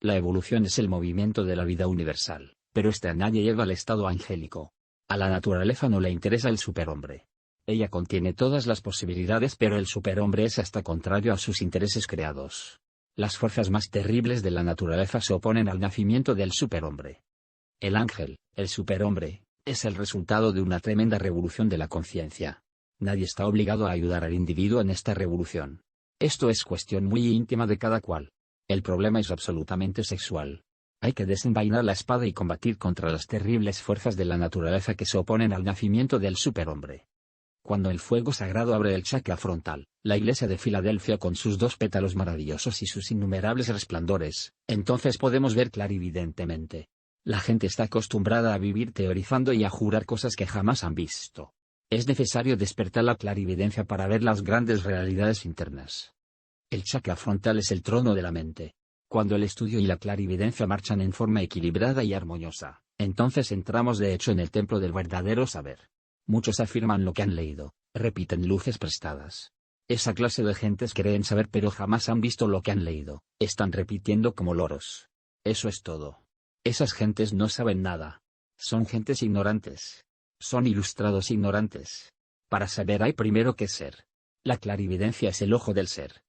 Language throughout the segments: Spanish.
La evolución es el movimiento de la vida universal, pero este a nadie lleva al estado angélico. A la naturaleza no le interesa el superhombre. Ella contiene todas las posibilidades, pero el superhombre es hasta contrario a sus intereses creados. Las fuerzas más terribles de la naturaleza se oponen al nacimiento del superhombre. El ángel, el superhombre, es el resultado de una tremenda revolución de la conciencia. Nadie está obligado a ayudar al individuo en esta revolución. Esto es cuestión muy íntima de cada cual. El problema es absolutamente sexual. Hay que desenvainar la espada y combatir contra las terribles fuerzas de la naturaleza que se oponen al nacimiento del superhombre. Cuando el fuego sagrado abre el chakra frontal, la iglesia de Filadelfia con sus 2 pétalos maravillosos y sus innumerables resplandores, entonces podemos ver clarividentemente. La gente está acostumbrada a vivir teorizando y a jurar cosas que jamás han visto. Es necesario despertar la clarividencia para ver las grandes realidades internas. El chakra frontal es el trono de la mente. Cuando el estudio y la clarividencia marchan en forma equilibrada y armoniosa, entonces entramos de hecho en el templo del verdadero saber. Muchos afirman lo que han leído, repiten luces prestadas. Esa clase de gentes creen saber pero jamás han visto lo que han leído, están repitiendo como loros. Eso es todo. Esas gentes no saben nada. Son gentes ignorantes. Son ilustrados ignorantes. Para saber hay primero que ser. La clarividencia es el ojo del ser.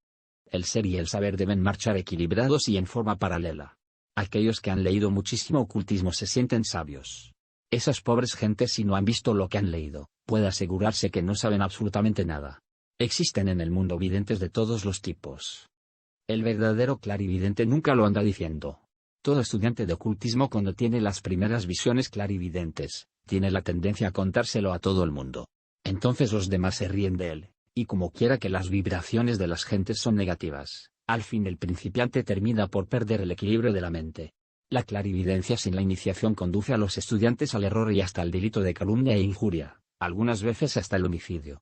El ser y el saber deben marchar equilibrados y en forma paralela. Aquellos que han leído muchísimo ocultismo se sienten sabios. Esas pobres gentes, si no han visto lo que han leído, puede asegurarse que no saben absolutamente nada. Existen en el mundo videntes de todos los tipos. El verdadero clarividente nunca lo anda diciendo. Todo estudiante de ocultismo, cuando tiene las primeras visiones clarividentes, tiene la tendencia a contárselo a todo el mundo. Entonces los demás se ríen de él, y como quiera que las vibraciones de las gentes son negativas, al fin el principiante termina por perder el equilibrio de la mente. La clarividencia sin la iniciación conduce a los estudiantes al error y hasta al delito de calumnia e injuria, algunas veces hasta el homicidio.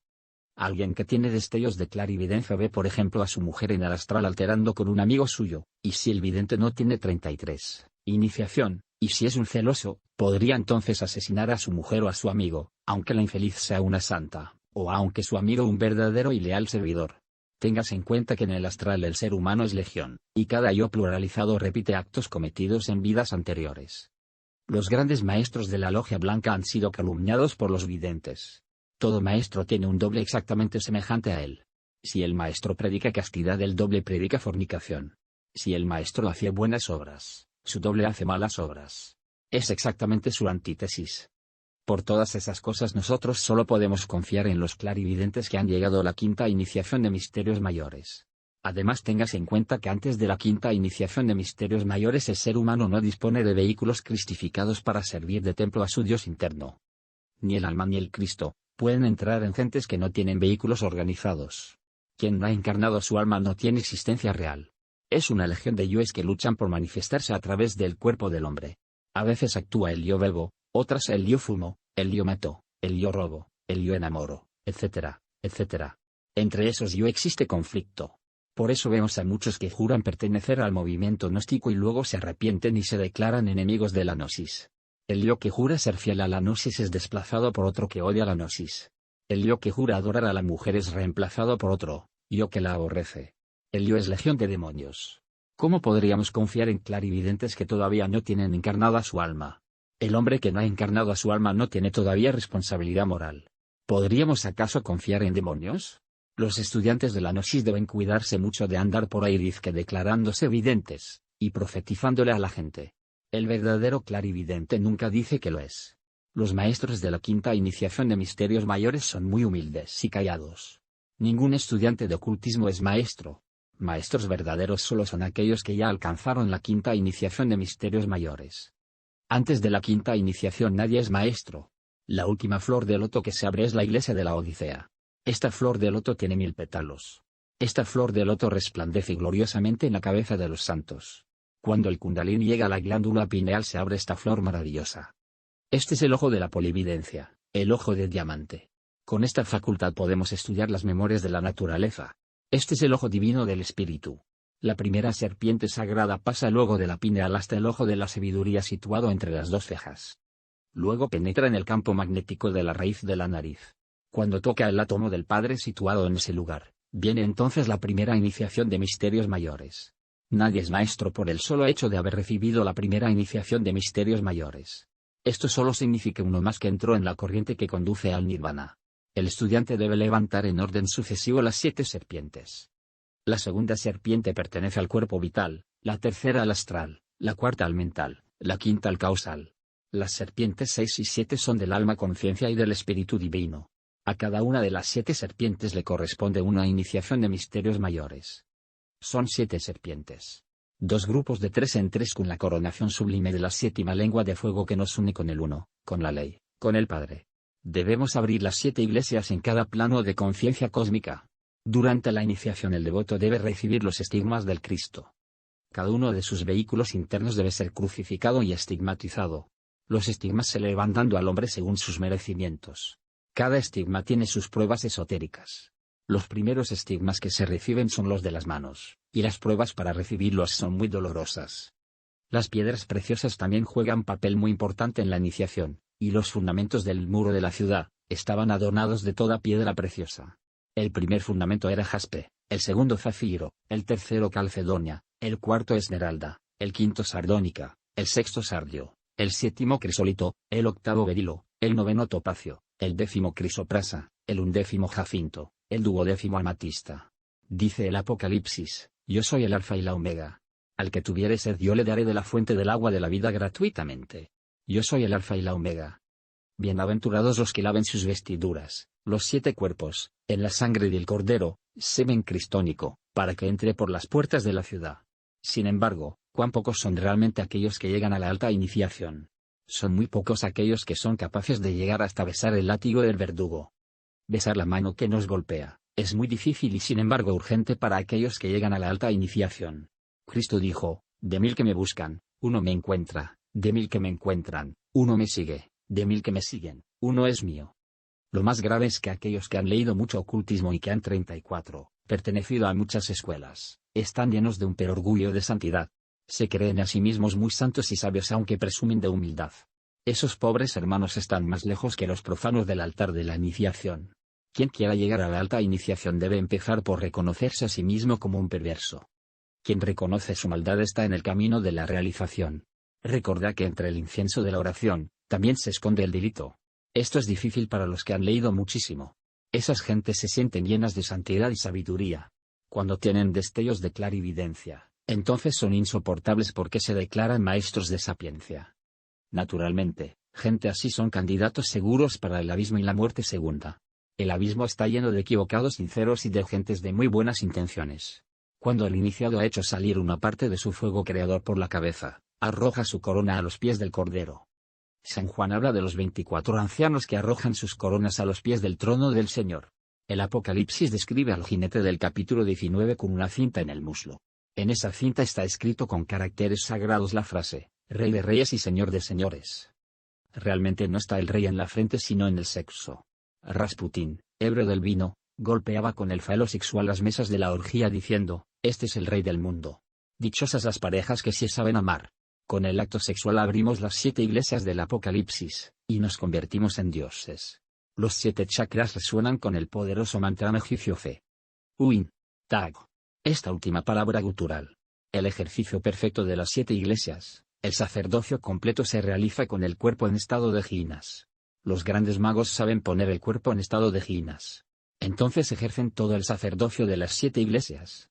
Alguien que tiene destellos de clarividencia ve por ejemplo a su mujer en el astral alterando con un amigo suyo, y si el vidente no tiene 33, iniciación, y si es un celoso, podría entonces asesinar a su mujer o a su amigo, aunque la infeliz sea una santa, o aunque su amigo un verdadero y leal servidor. Téngase en cuenta que en el astral el ser humano es legión, y cada yo pluralizado repite actos cometidos en vidas anteriores. Los grandes maestros de la logia blanca han sido calumniados por los videntes. Todo maestro tiene un doble exactamente semejante a él. Si el maestro predica castidad, el doble predica fornicación. Si el maestro hace buenas obras, su doble hace malas obras. Es exactamente su antítesis. Por todas esas cosas nosotros solo podemos confiar en los clarividentes que han llegado a la quinta iniciación de misterios mayores. Además, téngase en cuenta que antes de la quinta iniciación de misterios mayores el ser humano no dispone de vehículos cristificados para servir de templo a su Dios interno. Ni el alma ni el Cristo pueden entrar en gentes que no tienen vehículos organizados. Quien no ha encarnado su alma no tiene existencia real. Es una legión de yoes que luchan por manifestarse a través del cuerpo del hombre. A veces actúa el yo bebo, otras el yo fumo, el yo mato, el yo robo, el yo enamoro, etc., etc. Entre esos yo existe conflicto. Por eso vemos a muchos que juran pertenecer al movimiento gnóstico y luego se arrepienten y se declaran enemigos de la gnosis. El yo que jura ser fiel a la gnosis es desplazado por otro que odia la gnosis. El yo que jura adorar a la mujer es reemplazado por otro, yo que la aborrece. El yo es legión de demonios. ¿Cómo podríamos confiar en clarividentes que todavía no tienen encarnada su alma? El hombre que no ha encarnado a su alma no tiene todavía responsabilidad moral. ¿Podríamos acaso confiar en demonios? Los estudiantes de la gnosis deben cuidarse mucho de andar por ahí dizque declarándose videntes, y profetizándole a la gente. El verdadero clarividente nunca dice que lo es. Los maestros de la quinta iniciación de misterios mayores son muy humildes y callados. Ningún estudiante de ocultismo es maestro. Maestros verdaderos solo son aquellos que ya alcanzaron la quinta iniciación de misterios mayores. Antes de la quinta iniciación nadie es maestro. La última flor de loto que se abre es la iglesia de la Odisea. Esta flor de loto tiene 1000 pétalos. Esta flor de loto resplandece gloriosamente en la cabeza de los santos. Cuando el kundalini llega a la glándula pineal se abre esta flor maravillosa. Este es el ojo de la polividencia, el ojo de diamante. Con esta facultad podemos estudiar las memorias de la naturaleza. Este es el ojo divino del espíritu. La primera serpiente sagrada pasa luego de la pineal hasta el ojo de la sabiduría situado entre las 2 cejas. Luego penetra en el campo magnético de la raíz de la nariz. Cuando toca el átomo del Padre situado en ese lugar, viene entonces la primera iniciación de misterios mayores. Nadie es maestro por el solo hecho de haber recibido la primera iniciación de misterios mayores. Esto solo significa uno más que entró en la corriente que conduce al nirvana. El estudiante debe levantar en orden sucesivo las 7 serpientes. La segunda serpiente pertenece al cuerpo vital, la tercera al astral, la cuarta al mental, la quinta al causal. Las serpientes 6 y 7 son del alma conciencia y del espíritu divino. A cada una de las 7 serpientes le corresponde una iniciación de misterios mayores. Son 7 serpientes. 2 grupos de 3 en 3 con la coronación sublime de la 7ª lengua de fuego que nos une con el Uno, con la ley, con el Padre. Debemos abrir las 7 iglesias en cada plano de conciencia cósmica. Durante la iniciación el devoto debe recibir los estigmas del Cristo. Cada uno de sus vehículos internos debe ser crucificado y estigmatizado. Los estigmas se le van dando al hombre según sus merecimientos. Cada estigma tiene sus pruebas esotéricas. Los primeros estigmas que se reciben son los de las manos, y las pruebas para recibirlos son muy dolorosas. Las piedras preciosas también juegan papel muy importante en la iniciación, y los fundamentos del muro de la ciudad estaban adornados de toda piedra preciosa. El primer fundamento era jaspe, el segundo zafiro, el tercero calcedonia, el cuarto esmeralda, el quinto sardónica, el sexto sardio, el séptimo crisolito, el octavo berilo, el noveno topacio, el 10º crisoprasa, el 11º jacinto, el 12º amatista. Dice el Apocalipsis: yo soy el alfa y la omega. Al que tuviere sed yo le daré de la fuente del agua de la vida gratuitamente. Yo soy el alfa y la omega. Bienaventurados los que laven sus vestiduras, los 7 cuerpos, en la sangre del Cordero, semen cristónico, para que entre por las puertas de la ciudad. Sin embargo, cuán pocos son realmente aquellos que llegan a la alta iniciación. Son muy pocos aquellos que son capaces de llegar hasta besar el látigo del verdugo. Besar la mano que nos golpea, es muy difícil y sin embargo urgente para aquellos que llegan a la alta iniciación. Cristo dijo: de 1000 que me buscan, uno me encuentra, de 1000 que me encuentran, uno me sigue, de 1000 que me siguen, uno es mío. Lo más grave es que aquellos que han leído mucho ocultismo y que han 34, pertenecido a muchas escuelas, están llenos de un perorgullo de santidad. Se creen a sí mismos muy santos y sabios aunque presumen de humildad. Esos pobres hermanos están más lejos que los profanos del altar de la iniciación. Quien quiera llegar a la alta iniciación debe empezar por reconocerse a sí mismo como un perverso. Quien reconoce su maldad está en el camino de la realización. Recordad que entre el incienso de la oración, también se esconde el delito. Esto es difícil para los que han leído muchísimo. Esas gentes se sienten llenas de santidad y sabiduría. Cuando tienen destellos de clarividencia, entonces son insoportables porque se declaran maestros de sapiencia. Naturalmente, gente así son candidatos seguros para el abismo y la muerte segunda. El abismo está lleno de equivocados sinceros y de gentes de muy buenas intenciones. Cuando el iniciado ha hecho salir una parte de su fuego creador por la cabeza, arroja su corona a los pies del Cordero. San Juan habla de los 24 ancianos que arrojan sus coronas a los pies del trono del Señor. El Apocalipsis describe al jinete del capítulo 19 con una cinta en el muslo. En esa cinta está escrito con caracteres sagrados la frase: Rey de reyes y Señor de señores. Realmente no está el rey en la frente sino en el sexo. Rasputín, ebrio del vino, golpeaba con el falo sexual las mesas de la orgía diciendo: este es el rey del mundo. Dichosas las parejas que sí saben amar. Con el acto sexual abrimos las 7 iglesias del Apocalipsis, y nos convertimos en dioses. Los 7 chakras resuenan con el poderoso mantra egipcio Fe. Uin. Tag. Esta última palabra gutural. El ejercicio perfecto de las 7 iglesias, el sacerdocio completo se realiza con el cuerpo en estado de jinas. Los grandes magos saben poner el cuerpo en estado de jinas. Entonces ejercen todo el sacerdocio de las 7 iglesias.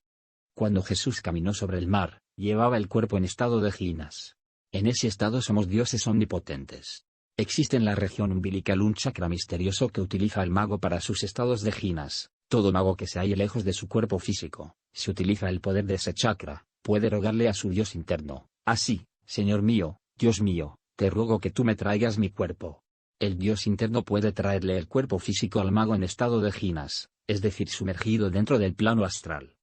Cuando Jesús caminó sobre el mar, llevaba el cuerpo en estado de jinas. En ese estado somos dioses omnipotentes. Existe en la región umbilical un chakra misterioso que utiliza el mago para sus estados de jinas. Todo mago que se halle lejos de su cuerpo físico, si utiliza el poder de ese chakra, puede rogarle a su Dios interno: así, Señor mío, Dios mío, te ruego que tú me traigas mi cuerpo. El Dios interno puede traerle el cuerpo físico al mago en estado de jinas, es decir, sumergido dentro del plano astral.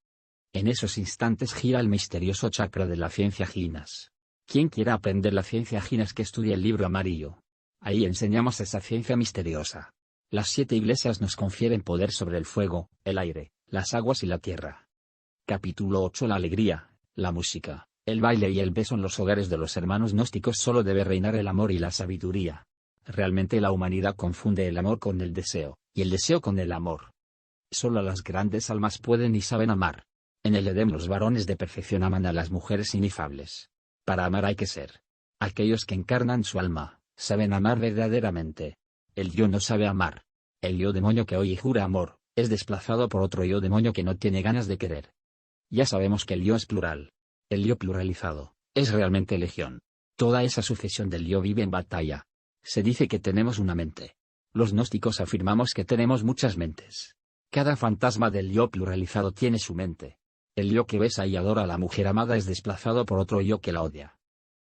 En esos instantes gira el misterioso chakra de la ciencia jinas. Quien quiera aprender la ciencia jinas que estudie el libro amarillo. Ahí enseñamos esa ciencia misteriosa. Las 7 iglesias nos confieren poder sobre el fuego, el aire, las aguas y la tierra. Capítulo 8. La alegría, la música, el baile y el beso en los hogares de los hermanos gnósticos. Solo debe reinar el amor y la sabiduría. Realmente la humanidad confunde el amor con el deseo, y el deseo con el amor. Solo las grandes almas pueden y saben amar. En el Edén los varones de perfección aman a las mujeres inefables. Para amar hay que ser. Aquellos que encarnan su alma, saben amar verdaderamente. El yo no sabe amar. El yo demonio que oye y jura amor, es desplazado por otro yo demonio que no tiene ganas de querer. Ya sabemos que el yo es plural. El yo pluralizado, es realmente legión. Toda esa sucesión del yo vive en batalla. Se dice que tenemos una mente. Los gnósticos afirmamos que tenemos muchas mentes. Cada fantasma del yo pluralizado tiene su mente. El yo que besa y adora a la mujer amada es desplazado por otro yo que la odia.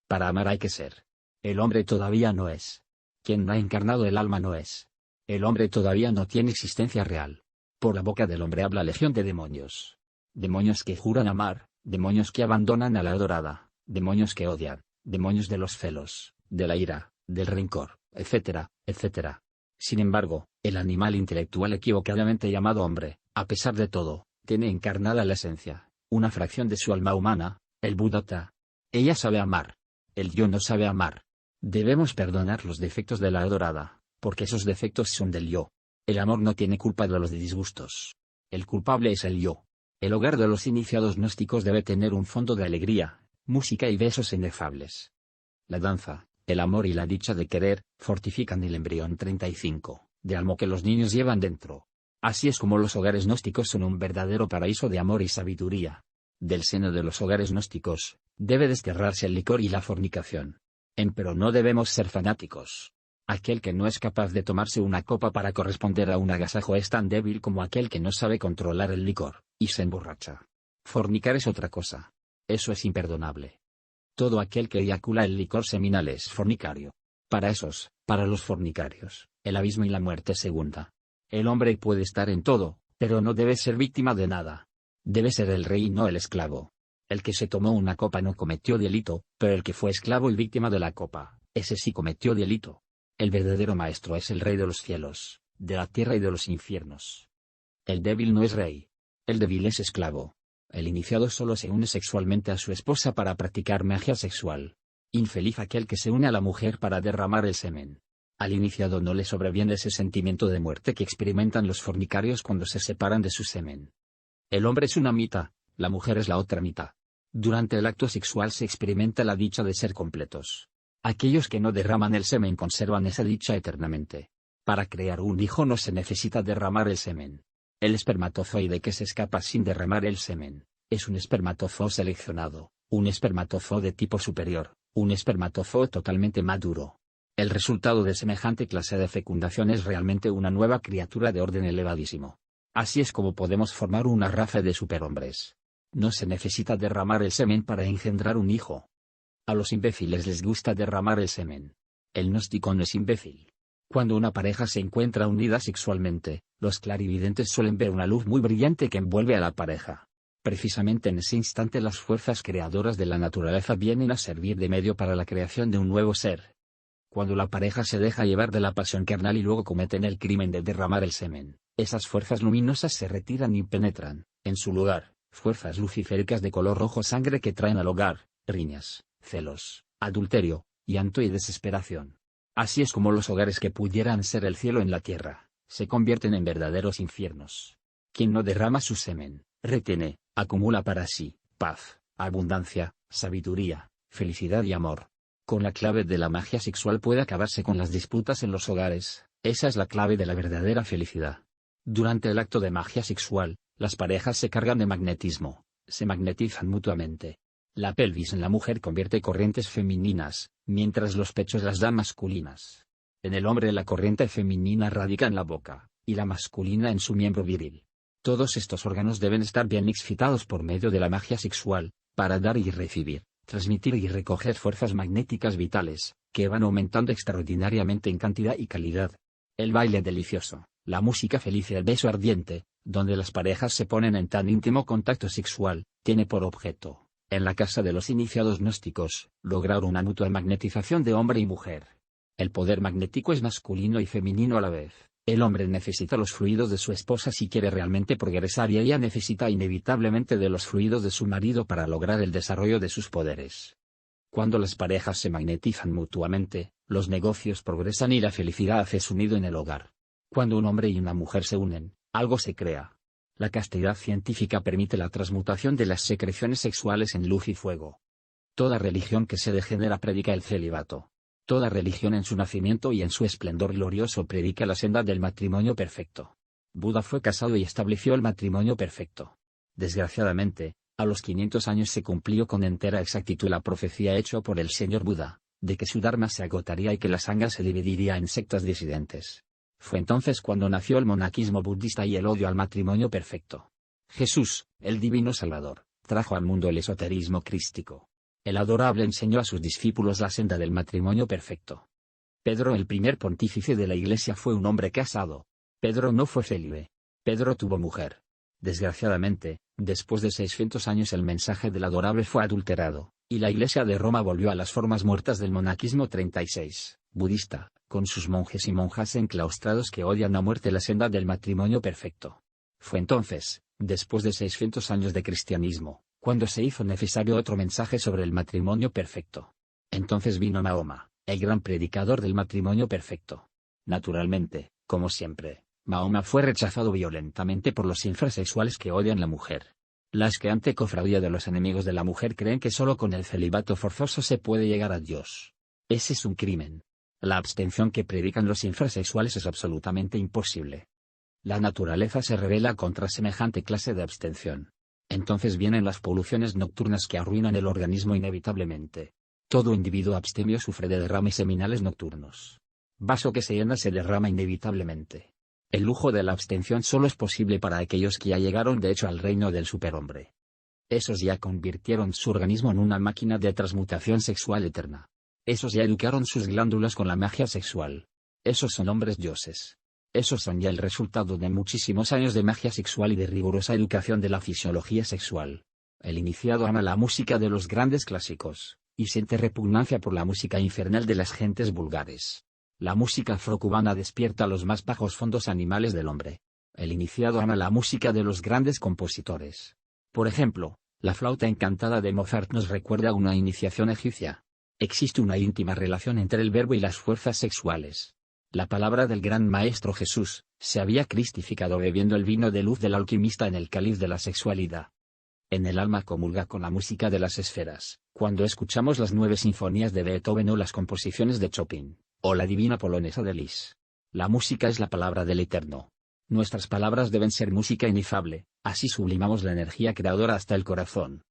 Para amar hay que ser. El hombre todavía no es. Quien no ha encarnado el alma no es. El hombre todavía no tiene existencia real. Por la boca del hombre habla legión de demonios. Demonios que juran amar, demonios que abandonan a la adorada, demonios que odian, demonios de los celos, de la ira, del rencor, etcétera, etcétera. Sin embargo, el animal intelectual equivocadamente llamado hombre, a pesar de todo, tiene encarnada la esencia, una fracción de su alma humana, el Buddhata. Ella sabe amar. El yo no sabe amar. Debemos perdonar los defectos de la adorada, porque esos defectos son del yo. El amor no tiene culpa de los disgustos. El culpable es el yo. El hogar de los iniciados gnósticos debe tener un fondo de alegría, música y besos inefables. La danza, el amor y la dicha de querer, fortifican el embrión 35, de alma que los niños llevan dentro. Así es como los hogares gnósticos son un verdadero paraíso de amor y sabiduría. Del seno de los hogares gnósticos, debe desterrarse el licor y la fornicación. Empero no debemos ser fanáticos. Aquel que no es capaz de tomarse una copa para corresponder a un agasajo es tan débil como aquel que no sabe controlar el licor, y se emborracha. Fornicar es otra cosa. Eso es imperdonable. Todo aquel que eyacula el licor seminal es fornicario. Para los fornicarios, el abismo y la muerte segunda. El hombre puede estar en todo, pero no debe ser víctima de nada. Debe ser el rey y no el esclavo. El que se tomó una copa no cometió delito, pero el que fue esclavo y víctima de la copa, ese sí cometió delito. El verdadero maestro es el rey de los cielos, de la tierra y de los infiernos. El débil no es rey. El débil es esclavo. El iniciado solo se une sexualmente a su esposa para practicar magia sexual. Infeliz aquel que se une a la mujer para derramar el semen. Al iniciado no le sobreviene ese sentimiento de muerte que experimentan los fornicarios cuando se separan de su semen. El hombre es una mitad, la mujer es la otra mitad. Durante el acto sexual se experimenta la dicha de ser completos. Aquellos que no derraman el semen conservan esa dicha eternamente. Para crear un hijo no se necesita derramar el semen. El espermatozoide que se escapa sin derramar el semen, es un espermatozoo seleccionado, un espermatozoo de tipo superior, un espermatozoo totalmente maduro. El resultado de semejante clase de fecundación es realmente una nueva criatura de orden elevadísimo. Así es como podemos formar una raza de superhombres. No se necesita derramar el semen para engendrar un hijo. A los imbéciles les gusta derramar el semen. El gnóstico no es imbécil. Cuando una pareja se encuentra unida sexualmente, los clarividentes suelen ver una luz muy brillante que envuelve a la pareja. Precisamente en ese instante las fuerzas creadoras de la naturaleza vienen a servir de medio para la creación de un nuevo ser. Cuando la pareja se deja llevar de la pasión carnal y luego cometen el crimen de derramar el semen, esas fuerzas luminosas se retiran y penetran, en su lugar, fuerzas luciféricas de color rojo sangre que traen al hogar, riñas, celos, adulterio, llanto y desesperación. Así es como los hogares que pudieran ser el cielo en la tierra, se convierten en verdaderos infiernos. Quien no derrama su semen, retiene, acumula para sí, paz, abundancia, sabiduría, felicidad y amor. Con la clave de la magia sexual puede acabarse con las disputas en los hogares, esa es la clave de la verdadera felicidad. Durante el acto de magia sexual, las parejas se cargan de magnetismo, se magnetizan mutuamente. La pelvis en la mujer convierte corrientes femeninas, mientras los pechos las dan masculinas. En el hombre la corriente femenina radica en la boca, y la masculina en su miembro viril. Todos estos órganos deben estar bien excitados por medio de la magia sexual, para dar y recibir, transmitir y recoger fuerzas magnéticas vitales, que van aumentando extraordinariamente en cantidad y calidad. El baile delicioso, la música feliz y el beso ardiente, donde las parejas se ponen en tan íntimo contacto sexual, tiene por objeto, en la casa de los iniciados gnósticos, lograr una mutua magnetización de hombre y mujer. El poder magnético es masculino y femenino a la vez. El hombre necesita los fluidos de su esposa si quiere realmente progresar y ella necesita inevitablemente de los fluidos de su marido para lograr el desarrollo de sus poderes. Cuando las parejas se magnetizan mutuamente, los negocios progresan y la felicidad hace su nido en el hogar. Cuando un hombre y una mujer se unen, algo se crea. La castidad científica permite la transmutación de las secreciones sexuales en luz y fuego. Toda religión que se degenera predica el celibato. Toda religión en su nacimiento y en su esplendor glorioso predica la senda del matrimonio perfecto. Buda fue casado y estableció el matrimonio perfecto. Desgraciadamente, a los 500 años se cumplió con entera exactitud la profecía hecha por el señor Buda, de que su dharma se agotaría y que la sangha se dividiría en sectas disidentes. Fue entonces cuando nació el monaquismo budista y el odio al matrimonio perfecto. Jesús, el divino Salvador, trajo al mundo el esoterismo crístico. El adorable enseñó a sus discípulos la senda del matrimonio perfecto. Pedro, el primer pontífice de la Iglesia, fue un hombre casado. Pedro no fue célibe. Pedro tuvo mujer. Desgraciadamente, después de 600 años el mensaje del adorable fue adulterado, y la Iglesia de Roma volvió a las formas muertas del monaquismo 36, budista, con sus monjes y monjas enclaustrados que odian a muerte la senda del matrimonio perfecto. Fue entonces, después de 600 años de cristianismo, cuando se hizo necesario otro mensaje sobre el matrimonio perfecto. Entonces vino Mahoma, el gran predicador del matrimonio perfecto. Naturalmente, como siempre, Mahoma fue rechazado violentamente por los infrasexuales que odian la mujer. La asqueante cofradía de los enemigos de la mujer creen que solo con el celibato forzoso se puede llegar a Dios. Ese es un crimen. La abstención que predican los infrasexuales es absolutamente imposible. La naturaleza se rebela contra semejante clase de abstención. Entonces vienen las poluciones nocturnas que arruinan el organismo inevitablemente. Todo individuo abstemio sufre de derrames seminales nocturnos. Vaso que se llena se derrama inevitablemente. El lujo de la abstención solo es posible para aquellos que ya llegaron de hecho al reino del superhombre. Esos ya convirtieron su organismo en una máquina de transmutación sexual eterna. Esos ya educaron sus glándulas con la magia sexual. Esos son hombres dioses. Esos son ya el resultado de muchísimos años de magia sexual y de rigurosa educación de la fisiología sexual. El iniciado ama la música de los grandes clásicos, y siente repugnancia por la música infernal de las gentes vulgares. La música afrocubana despierta los más bajos fondos animales del hombre. El iniciado ama la música de los grandes compositores. Por ejemplo, la flauta encantada de Mozart nos recuerda una iniciación egipcia. Existe una íntima relación entre el verbo y las fuerzas sexuales. La palabra del gran maestro Jesús se había cristificado bebiendo el vino de luz del alquimista en el cáliz de la sexualidad. En el alma comulga con la música de las esferas, cuando escuchamos las 9 sinfonías de Beethoven o las composiciones de Chopin, o la divina polonesa de Liszt. La música es la palabra del Eterno. Nuestras palabras deben ser música inefable, así sublimamos la energía creadora hasta el corazón.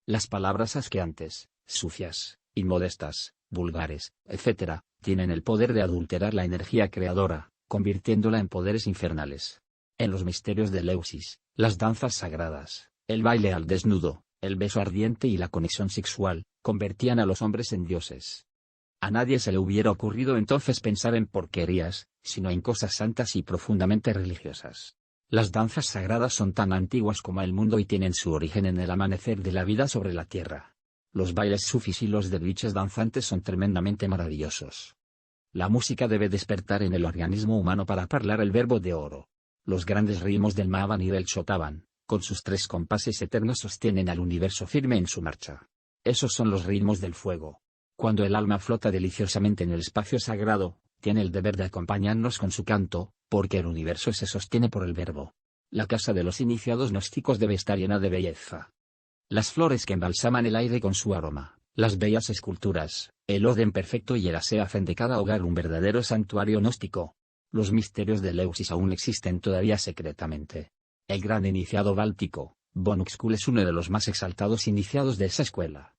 Las palabras asqueantes, sucias, inmodestas, vulgares, etc., tienen el poder de adulterar la energía creadora, convirtiéndola en poderes infernales. En los misterios de Eleusis, las danzas sagradas, el baile al desnudo, el beso ardiente y la conexión sexual, convertían a los hombres en dioses. A nadie se le hubiera ocurrido entonces pensar en porquerías, sino en cosas santas y profundamente religiosas. Las danzas sagradas son tan antiguas como el mundo y tienen su origen en el amanecer de la vida sobre la tierra. Los bailes sufis y los derviches danzantes son tremendamente maravillosos. La música debe despertar en el organismo humano para hablar el verbo de oro. Los grandes ritmos del Mahavan y del Shotavan, con sus 3 compases eternos, sostienen al universo firme en su marcha. Esos son los ritmos del fuego. Cuando el alma flota deliciosamente en el espacio sagrado, tiene el deber de acompañarnos con su canto, porque el universo se sostiene por el verbo. La casa de los iniciados gnósticos debe estar llena de belleza. Las flores que embalsaman el aire con su aroma, las bellas esculturas, el orden perfecto y el aseo hacen de cada hogar un verdadero santuario gnóstico. Los misterios de Eleusis aún existen todavía secretamente. El gran iniciado báltico, von Uxküll, es uno de los más exaltados iniciados de esa escuela.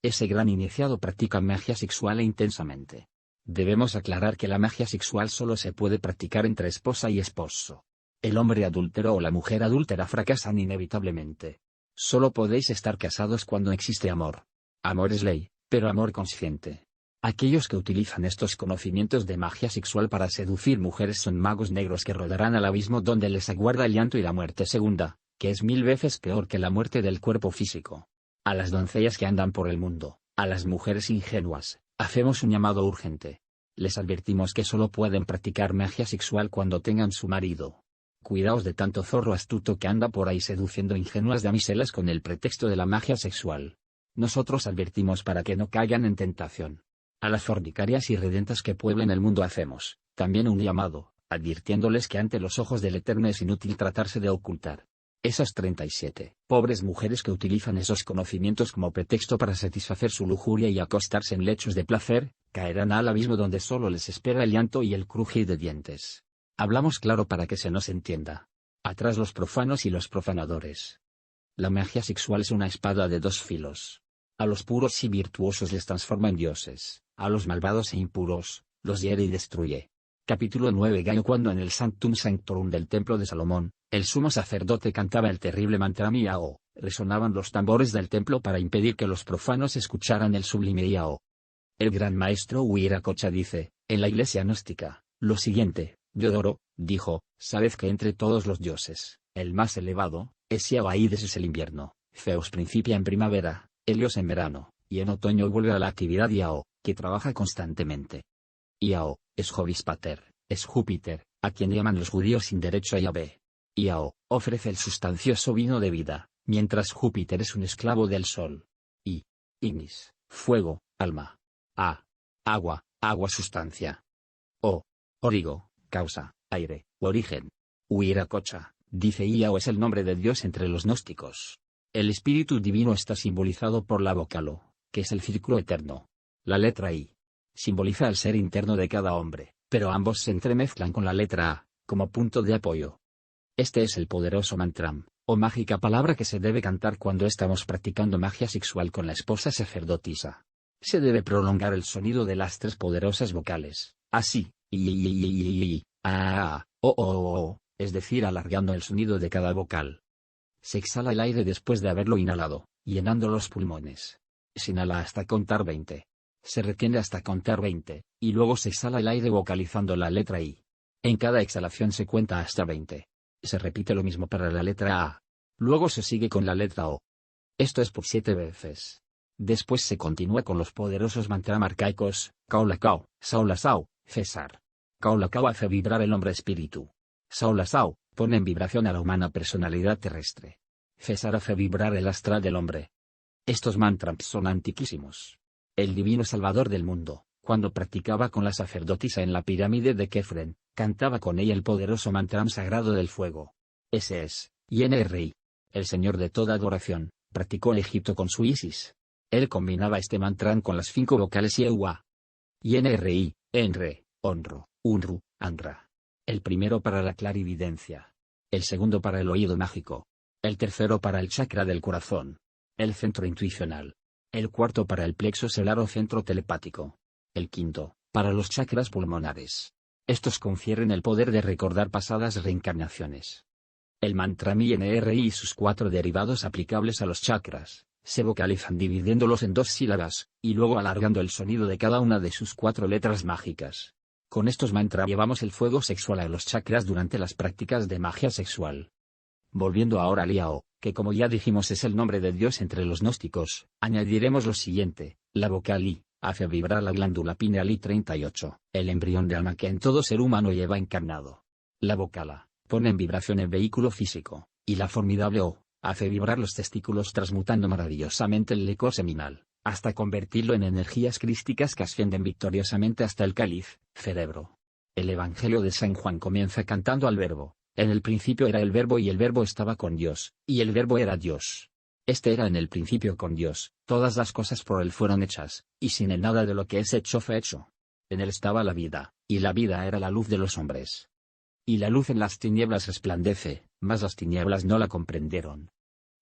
Ese gran iniciado practica magia sexual intensamente. Debemos aclarar que la magia sexual solo se puede practicar entre esposa y esposo. El hombre adúltero o la mujer adúltera fracasan inevitablemente. Solo podéis estar casados cuando existe amor. Amor es ley, pero amor consciente. Aquellos que utilizan estos conocimientos de magia sexual para seducir mujeres son magos negros que rodarán al abismo donde les aguarda el llanto y la muerte segunda, que es 1000 veces peor que la muerte del cuerpo físico. A las doncellas que andan por el mundo, a las mujeres ingenuas, hacemos un llamado urgente. Les advertimos que solo pueden practicar magia sexual cuando tengan su marido. Cuidaos de tanto zorro astuto que anda por ahí seduciendo ingenuas damiselas con el pretexto de la magia sexual. Nosotros advertimos para que no caigan en tentación. A las fornicarias y redentas que pueblen el mundo hacemos, también un llamado, advirtiéndoles que ante los ojos del Eterno es inútil tratarse de ocultar. Esas 37 pobres mujeres que utilizan esos conocimientos como pretexto para satisfacer su lujuria y acostarse en lechos de placer, caerán al abismo donde solo les espera el llanto y el crujir de dientes. Hablamos claro para que se nos entienda. Atrás los profanos y los profanadores. La magia sexual es una espada de dos filos. A los puros y virtuosos les transforma en dioses, a los malvados e impuros, los hiere y destruye. Capítulo 9. Gallo. Cuando en el Sanctum Sanctorum del templo de Salomón, el sumo sacerdote cantaba el terrible mantra Miao, resonaban los tambores del templo para impedir que los profanos escucharan el sublime Yao. El gran maestro Huiracocha dice, en la iglesia gnóstica, lo siguiente: Diodoro, dijo, sabed que entre todos los dioses, el más elevado, es Yao. Aides es el invierno, Zeus principia en primavera, Helios en verano, y en otoño vuelve a la actividad Yao, que trabaja constantemente. Yao, es Jovis Pater, es Júpiter, a quien llaman los judíos sin derecho a Yahvé. Yao, ofrece el sustancioso vino de vida, mientras Júpiter es un esclavo del sol. Y Ignis, fuego, alma. A, agua, agua sustancia. O, origo, causa, aire, origen. Huiracocha, dice Yao es el nombre de Dios entre los gnósticos. El espíritu divino está simbolizado por la vocalo, que es el círculo eterno. La letra I simboliza el ser interno de cada hombre, pero ambos se entremezclan con la letra A, como punto de apoyo. Este es el poderoso mantram, o mágica palabra que se debe cantar cuando estamos practicando magia sexual con la esposa sacerdotisa. Se debe prolongar el sonido de las tres poderosas vocales, así, es decir, alargando el sonido de cada vocal. Se exhala el aire después de haberlo inhalado, llenando los pulmones. Se inhala hasta contar 20. Se retiene hasta contar 20, y luego se exhala el aire vocalizando la letra I. En cada exhalación se cuenta hasta 20. Se repite lo mismo para la letra A. Luego se sigue con la letra O. Esto es por 7 veces. Después se continúa con los poderosos mantram arcaicos, Kaulakau, Saulasau, César. Kaulakau hace vibrar el hombre espíritu. Saulasau, pone en vibración a la humana personalidad terrestre. César hace vibrar el astral del hombre. Estos mantras son antiquísimos. El divino salvador del mundo, cuando practicaba con la sacerdotisa en la pirámide de Kefren, cantaba con ella el poderoso mantram sagrado del fuego. Ese es, Yenri. El señor de toda adoración, practicó en Egipto con su Isis. Él combinaba este mantram con las 5 vocales Yehuá. Yenri, Enre, Onro, Unru, Andra. El primero para la clarividencia. El segundo para el oído mágico. El tercero para el chakra del corazón. El centro intuicional. El cuarto para el plexo solar o centro telepático. El quinto, para los chakras pulmonares. Estos confieren el poder de recordar pasadas reencarnaciones. El mantra Yenri y sus 4 derivados aplicables a los chakras, se vocalizan dividiéndolos en 2 sílabas, y luego alargando el sonido de cada una de sus 4 letras mágicas. Con estos mantras llevamos el fuego sexual a los chakras durante las prácticas de magia sexual. Volviendo ahora al Yao, que como ya dijimos es el nombre de Dios entre los gnósticos, añadiremos lo siguiente: la vocal I hace vibrar la glándula pineal I38, el embrión de alma que en todo ser humano lleva encarnado. La vocal A pone en vibración el vehículo físico, y la formidable O hace vibrar los testículos transmutando maravillosamente el licor seminal, hasta convertirlo en energías crísticas que ascienden victoriosamente hasta el cáliz, cerebro. El Evangelio de San Juan comienza cantando al Verbo. En el principio era el Verbo y el Verbo estaba con Dios, y el Verbo era Dios. Este era en el principio con Dios, todas las cosas por él fueron hechas, y sin él nada de lo que es hecho fue hecho. En él estaba la vida, y la vida era la luz de los hombres. Y la luz en las tinieblas resplandece, mas las tinieblas no la comprendieron.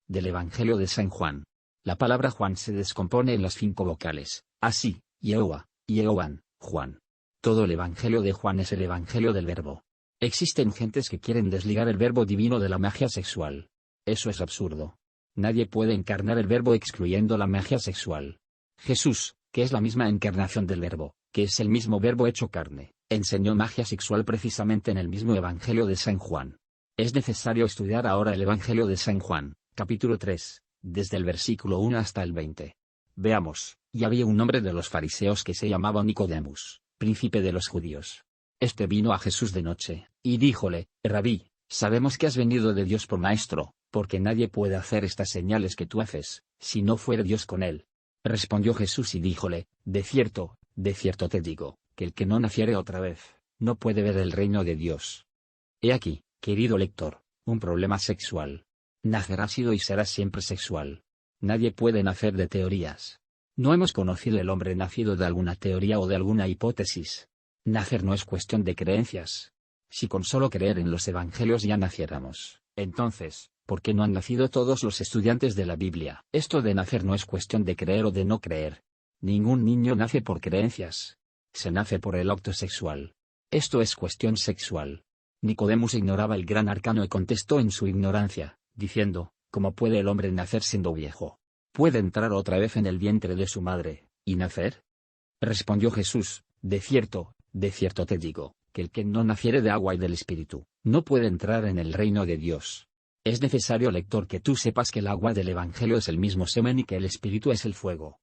Del Evangelio de San Juan. La palabra Juan se descompone en las 5 vocales, así, Yehowa, Yehovan, Juan. Todo el Evangelio de Juan es el Evangelio del Verbo. Existen gentes que quieren desligar el verbo divino de la magia sexual. Eso es absurdo. Nadie puede encarnar el verbo excluyendo la magia sexual. Jesús, que es la misma encarnación del verbo, que es el mismo verbo hecho carne, enseñó magia sexual precisamente en el mismo Evangelio de San Juan. Es necesario estudiar ahora el Evangelio de San Juan, capítulo 3, desde el versículo 1 hasta el 20. Veamos, y había un hombre de los fariseos que se llamaba Nicodemus, príncipe de los judíos. Este vino a Jesús de noche, y díjole: Rabí, sabemos que has venido de Dios por maestro, porque nadie puede hacer estas señales que tú haces, si no fuere Dios con él. Respondió Jesús y díjole: de cierto te digo, que el que no naciere otra vez, no puede ver el reino de Dios. He aquí, querido lector, un problema sexual. Nacer ha sido y será siempre sexual. Nadie puede nacer de teorías. No hemos conocido el hombre nacido de alguna teoría o de alguna hipótesis. Nacer no es cuestión de creencias. Si con solo creer en los evangelios ya naciéramos, entonces, ¿por qué no han nacido todos los estudiantes de la Biblia? Esto de nacer no es cuestión de creer o de no creer. Ningún niño nace por creencias. Se nace por el acto sexual. Esto es cuestión sexual. Nicodemo ignoraba el gran arcano y contestó en su ignorancia, diciendo, ¿cómo puede el hombre nacer siendo viejo? ¿Puede entrar otra vez en el vientre de su madre, y nacer? Respondió Jesús, de cierto te digo, que el que no naciere de agua y del Espíritu, no puede entrar en el reino de Dios. Es necesario, lector, que tú sepas que el agua del Evangelio es el mismo semen y que el Espíritu es el fuego.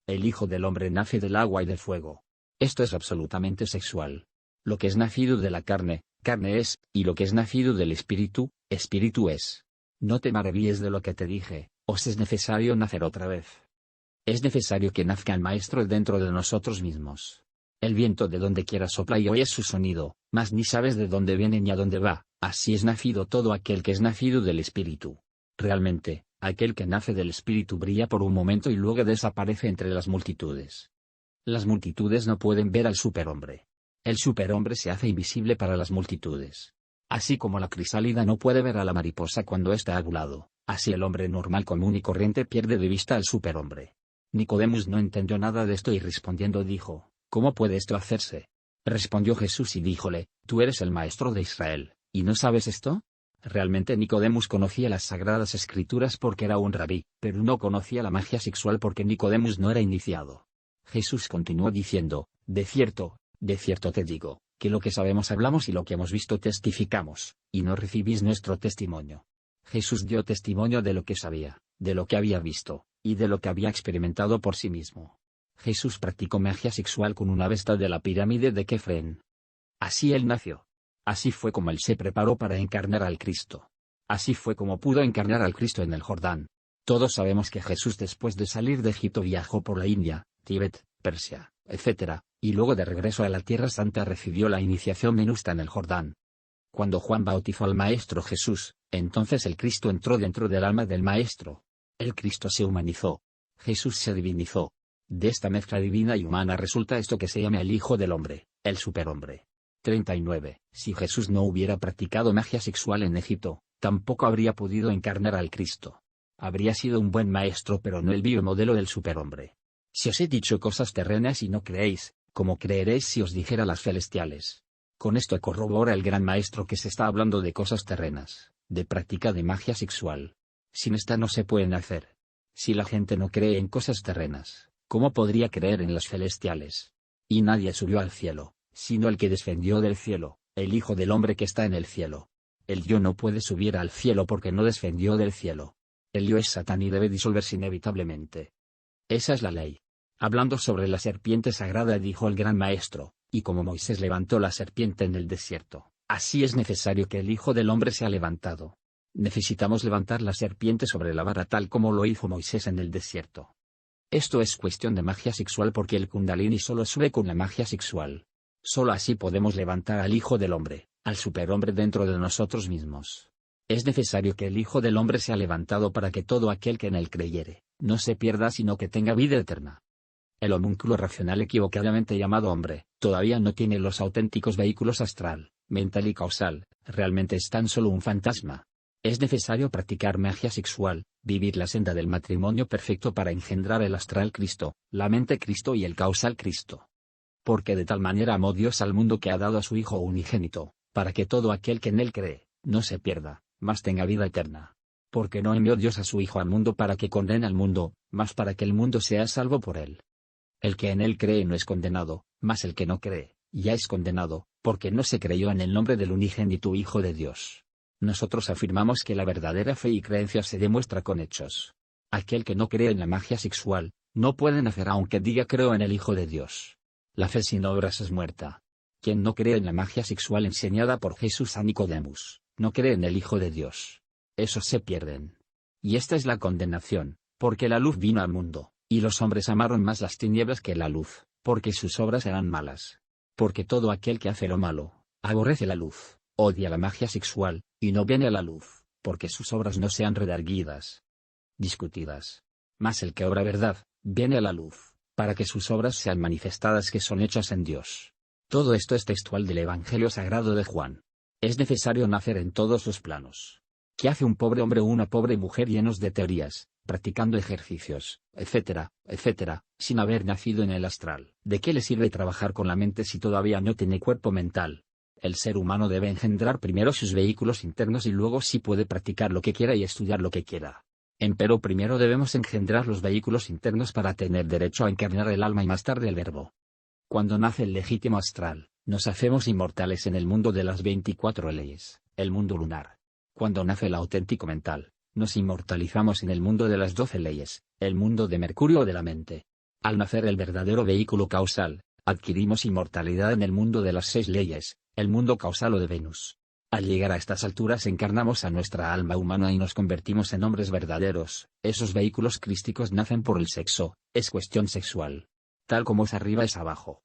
El Hijo del Hombre nace del agua y del fuego. Esto es absolutamente sexual. Lo que es nacido de la carne, carne es, y lo que es nacido del Espíritu, Espíritu es. No te maravilles de lo que te dije, os es necesario nacer otra vez. Es necesario que nazca el Maestro dentro de nosotros mismos. El viento de donde quiera sopla y oyes su sonido, mas ni sabes de dónde viene ni a dónde va, así es nacido todo aquel que es nacido del Espíritu. Realmente, aquel que nace del Espíritu brilla por un momento y luego desaparece entre las multitudes. Las multitudes no pueden ver al superhombre. El superhombre se hace invisible para las multitudes. Así como la crisálida no puede ver a la mariposa cuando está a su lado, así el hombre normal común y corriente pierde de vista al superhombre. Nicodemo no entendió nada de esto y respondiendo dijo, ¿cómo puede esto hacerse? Respondió Jesús y díjole, tú eres el maestro de Israel, ¿y no sabes esto? Realmente Nicodemo conocía las sagradas escrituras porque era un rabí, pero no conocía la magia sexual porque Nicodemo no era iniciado. Jesús continuó diciendo, de cierto te digo, que lo que sabemos hablamos y lo que hemos visto testificamos, y no recibís nuestro testimonio. Jesús dio testimonio de lo que sabía, de lo que había visto, y de lo que había experimentado por sí mismo. Jesús practicó magia sexual con una bestia de la pirámide de Kefren. Así él nació. Así fue como él se preparó para encarnar al Cristo. Así fue como pudo encarnar al Cristo en el Jordán. Todos sabemos que Jesús después de salir de Egipto viajó por la India, Tíbet, Persia, etc., y luego de regreso a la Tierra Santa recibió la iniciación menusta en el Jordán. Cuando Juan bautizó al Maestro Jesús, entonces el Cristo entró dentro del alma del Maestro. El Cristo se humanizó. Jesús se divinizó. De esta mezcla divina y humana resulta esto que se llama el Hijo del Hombre, el Superhombre. 39. Si Jesús no hubiera practicado magia sexual en Egipto, tampoco habría podido encarnar al Cristo. Habría sido un buen maestro pero no el biomodelo del superhombre. Si os he dicho cosas terrenas y no creéis, ¿cómo creeréis si os dijera las celestiales? Con esto corrobora el gran maestro que se está hablando de cosas terrenas, de práctica de magia sexual. Sin esta no se pueden hacer. Si la gente no cree en cosas terrenas, ¿cómo podría creer en las celestiales? Y nadie subió al cielo, sino el que descendió del cielo, el Hijo del Hombre que está en el cielo. El yo no puede subir al cielo porque no descendió del cielo. El yo es Satán y debe disolverse inevitablemente. Esa es la ley. Hablando sobre la serpiente sagrada dijo el gran maestro, y como Moisés levantó la serpiente en el desierto, así es necesario que el Hijo del Hombre sea levantado. Necesitamos levantar la serpiente sobre la vara tal como lo hizo Moisés en el desierto. Esto es cuestión de magia sexual porque el Kundalini solo sube con la magia sexual. Solo así podemos levantar al Hijo del Hombre, al superhombre dentro de nosotros mismos. Es necesario que el Hijo del Hombre sea levantado para que todo aquel que en él creyere, no se pierda sino que tenga vida eterna. El homúnculo racional equivocadamente llamado hombre, todavía no tiene los auténticos vehículos astral, mental y causal, realmente es tan solo un fantasma. Es necesario practicar magia sexual, vivir la senda del matrimonio perfecto para engendrar el astral Cristo, la mente Cristo y el causal Cristo. Porque de tal manera amó Dios al mundo que ha dado a su Hijo unigénito, para que todo aquel que en él cree, no se pierda, mas tenga vida eterna. Porque no envió Dios a su Hijo al mundo para que condene al mundo, mas para que el mundo sea salvo por él. El que en él cree no es condenado, mas el que no cree, ya es condenado, porque no se creyó en el nombre del unigénito Hijo de Dios. Nosotros afirmamos que la verdadera fe y creencia se demuestra con hechos. Aquel que no cree en la magia sexual, no puede nacer aunque diga creo en el Hijo de Dios. La fe sin obras es muerta. Quien no cree en la magia sexual enseñada por Jesús a Nicodemo, no cree en el Hijo de Dios. Esos se pierden. Y esta es la condenación, porque la luz vino al mundo, y los hombres amaron más las tinieblas que la luz, porque sus obras eran malas. Porque todo aquel que hace lo malo, aborrece la luz, odia la magia sexual, y no viene a la luz, porque sus obras no sean redarguidas, discutidas. Mas el que obra verdad, viene a la luz, para que sus obras sean manifestadas que son hechas en Dios. Todo esto es textual del Evangelio Sagrado de Juan. Es necesario nacer en todos los planos. ¿Qué hace un pobre hombre o una pobre mujer llenos de teorías, practicando ejercicios, etcétera, etcétera, sin haber nacido en el astral? ¿De qué le sirve trabajar con la mente si todavía no tiene cuerpo mental? El ser humano debe engendrar primero sus vehículos internos y luego sí puede practicar lo que quiera y estudiar lo que quiera. Empero primero debemos engendrar los vehículos internos para tener derecho a encarnar el alma y más tarde el verbo. Cuando nace el legítimo astral, nos hacemos inmortales en el mundo de las 24 leyes, el mundo lunar. Cuando nace el auténtico mental, nos inmortalizamos en el mundo de las 12 leyes, el mundo de Mercurio o de la mente. Al nacer el verdadero vehículo causal, adquirimos inmortalidad en el mundo de las 6 leyes, el mundo causal o de Venus. Al llegar a estas alturas encarnamos a nuestra alma humana y nos convertimos en hombres verdaderos. Esos vehículos crísticos nacen por el sexo, es cuestión sexual. Tal como es arriba es abajo.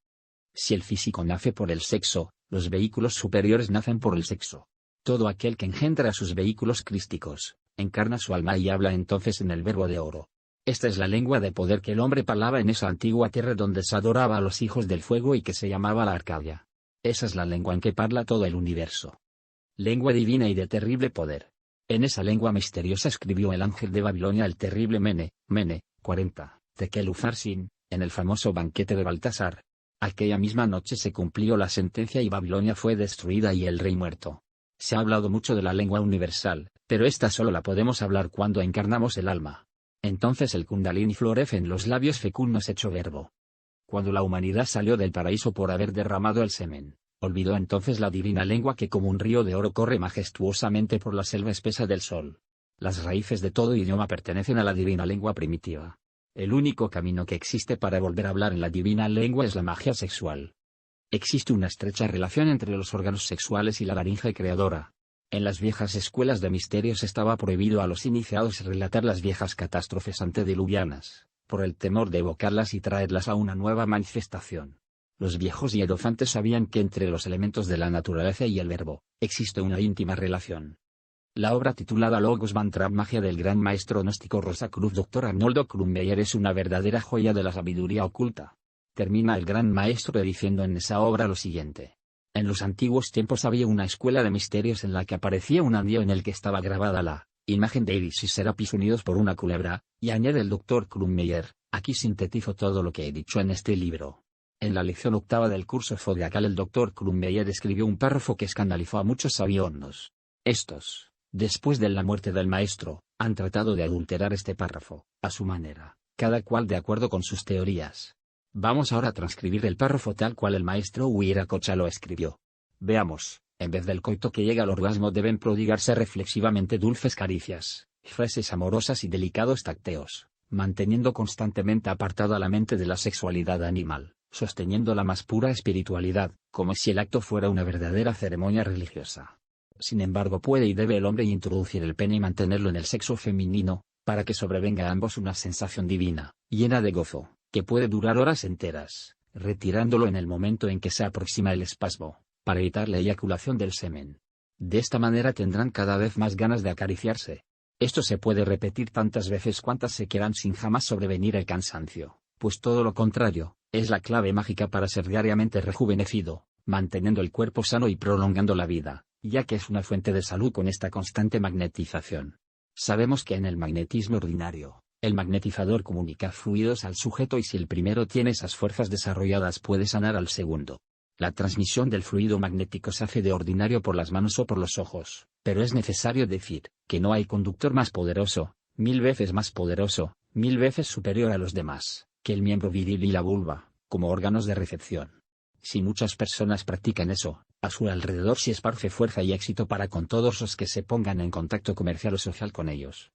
Si el físico nace por el sexo, los vehículos superiores nacen por el sexo. Todo aquel que engendra sus vehículos crísticos, encarna su alma y habla entonces en el verbo de oro. Esta es la lengua de poder que el hombre parlaba en esa antigua tierra donde se adoraba a los hijos del fuego y que se llamaba la Arcadia. Esa es la lengua en que parla todo el universo. Lengua divina y de terrible poder. En esa lengua misteriosa escribió el ángel de Babilonia el terrible Mene, 40, Tekel Upharsin, en el famoso banquete de Baltasar. Aquella misma noche se cumplió la sentencia y Babilonia fue destruida y el rey muerto. Se ha hablado mucho de la lengua universal, pero esta solo la podemos hablar cuando encarnamos el alma. Entonces el Kundalini florece en los labios fecundos hecho verbo. Cuando la humanidad salió del paraíso por haber derramado el semen, olvidó entonces la divina lengua que como un río de oro corre majestuosamente por la selva espesa del sol. Las raíces de todo idioma pertenecen a la divina lengua primitiva. El único camino que existe para volver a hablar en la divina lengua es la magia sexual. Existe una estrecha relación entre los órganos sexuales y la laringe creadora. En las viejas escuelas de misterios estaba prohibido a los iniciados relatar las viejas catástrofes antediluvianas, por el temor de evocarlas y traerlas a una nueva manifestación. Los viejos hierofantes sabían que entre los elementos de la naturaleza y el verbo, existe una íntima relación. La obra titulada Logos Mantra Magia del gran maestro gnóstico Rosacruz Dr. Arnoldo Krummeyer es una verdadera joya de la sabiduría oculta. Termina el gran maestro diciendo en esa obra lo siguiente. En los antiguos tiempos había una escuela de misterios en la que aparecía un anillo en el que estaba grabada la imagen de Iris y Serapis unidos por una culebra, y añade el Dr. Krummeyer, aquí sintetizo todo lo que he dicho en este libro. En la lección octava del curso zodiacal el Dr. Krummeyer escribió un párrafo que escandalizó a muchos sabiondos. Estos, después de la muerte del maestro, han tratado de adulterar este párrafo, a su manera, cada cual de acuerdo con sus teorías. Vamos ahora a transcribir el párrafo tal cual el maestro Huiracocha lo escribió. Veamos, en vez del coito que llega al orgasmo deben prodigarse reflexivamente dulces caricias, frases amorosas y delicados tacteos, manteniendo constantemente apartada la mente de la sexualidad animal, sosteniendo la más pura espiritualidad, como si el acto fuera una verdadera ceremonia religiosa. Sin embargo puede y debe el hombre introducir el pene y mantenerlo en el sexo femenino, para que sobrevenga a ambos una sensación divina, llena de gozo, que puede durar horas enteras, retirándolo en el momento en que se aproxima el espasmo, para evitar la eyaculación del semen. De esta manera tendrán cada vez más ganas de acariciarse. Esto se puede repetir tantas veces cuantas se quieran sin jamás sobrevenir el cansancio, pues todo lo contrario, es la clave mágica para ser diariamente rejuvenecido, manteniendo el cuerpo sano y prolongando la vida, ya que es una fuente de salud con esta constante magnetización. Sabemos que en el magnetismo ordinario, el magnetizador comunica fluidos al sujeto y si el primero tiene esas fuerzas desarrolladas puede sanar al segundo. La transmisión del fluido magnético se hace de ordinario por las manos o por los ojos, pero es necesario decir, que no hay conductor más poderoso, 1000 veces más poderoso, 1000 veces superior a los demás, que el miembro viril y la vulva, como órganos de recepción. Si muchas personas practican eso, a su alrededor se esparce fuerza y éxito para con todos los que se pongan en contacto comercial o social con ellos.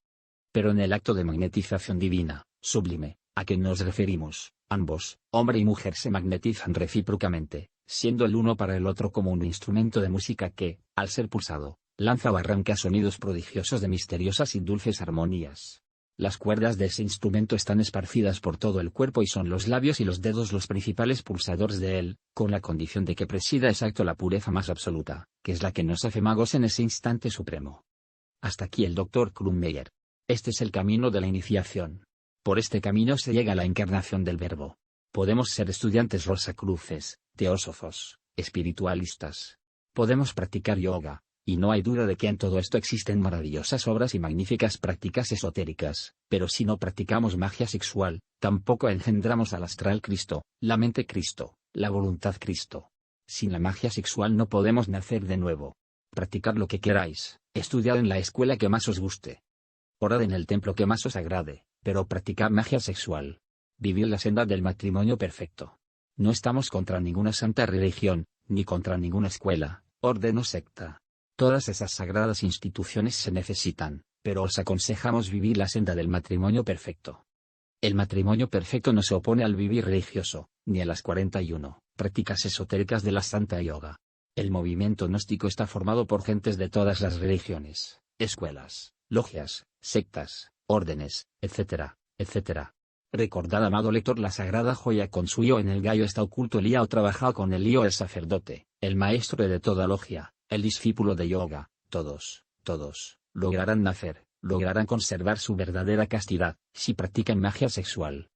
Pero en el acto de magnetización divina, sublime, a que nos referimos, ambos, hombre y mujer se magnetizan recíprocamente, siendo el uno para el otro como un instrumento de música que, al ser pulsado, lanza o arranca sonidos prodigiosos de misteriosas y dulces armonías. Las cuerdas de ese instrumento están esparcidas por todo el cuerpo y son los labios y los dedos los principales pulsadores de él, con la condición de que presida exacto la pureza más absoluta, que es la que nos hace magos en ese instante supremo. Hasta aquí el Dr. Krummeyer. Este es el camino de la iniciación. Por este camino se llega a la encarnación del Verbo. Podemos ser estudiantes rosacruces, teósofos, espiritualistas. Podemos practicar yoga, y no hay duda de que en todo esto existen maravillosas obras y magníficas prácticas esotéricas, pero si no practicamos magia sexual, tampoco engendramos al astral Cristo, la mente Cristo, la voluntad Cristo. Sin la magia sexual no podemos nacer de nuevo. Practicad lo que queráis, estudiad en la escuela que más os guste. Orad en el templo que más os agrade, pero practicad magia sexual. Vivid la senda del matrimonio perfecto. No estamos contra ninguna santa religión, ni contra ninguna escuela, orden o secta. Todas esas sagradas instituciones se necesitan, pero os aconsejamos vivir la senda del matrimonio perfecto. El matrimonio perfecto no se opone al vivir religioso, ni a las 41 prácticas esotéricas de la Santa Yoga. El movimiento gnóstico está formado por gentes de todas las religiones, escuelas, logias, sectas, órdenes, etc., etc. Recordad, amado lector, la sagrada joya con su lío en el gallo está oculto. El lío trabajado con el lío el sacerdote, el maestro de toda logia, el discípulo de yoga, todos, lograrán nacer, lograrán conservar su verdadera castidad, si practican magia sexual.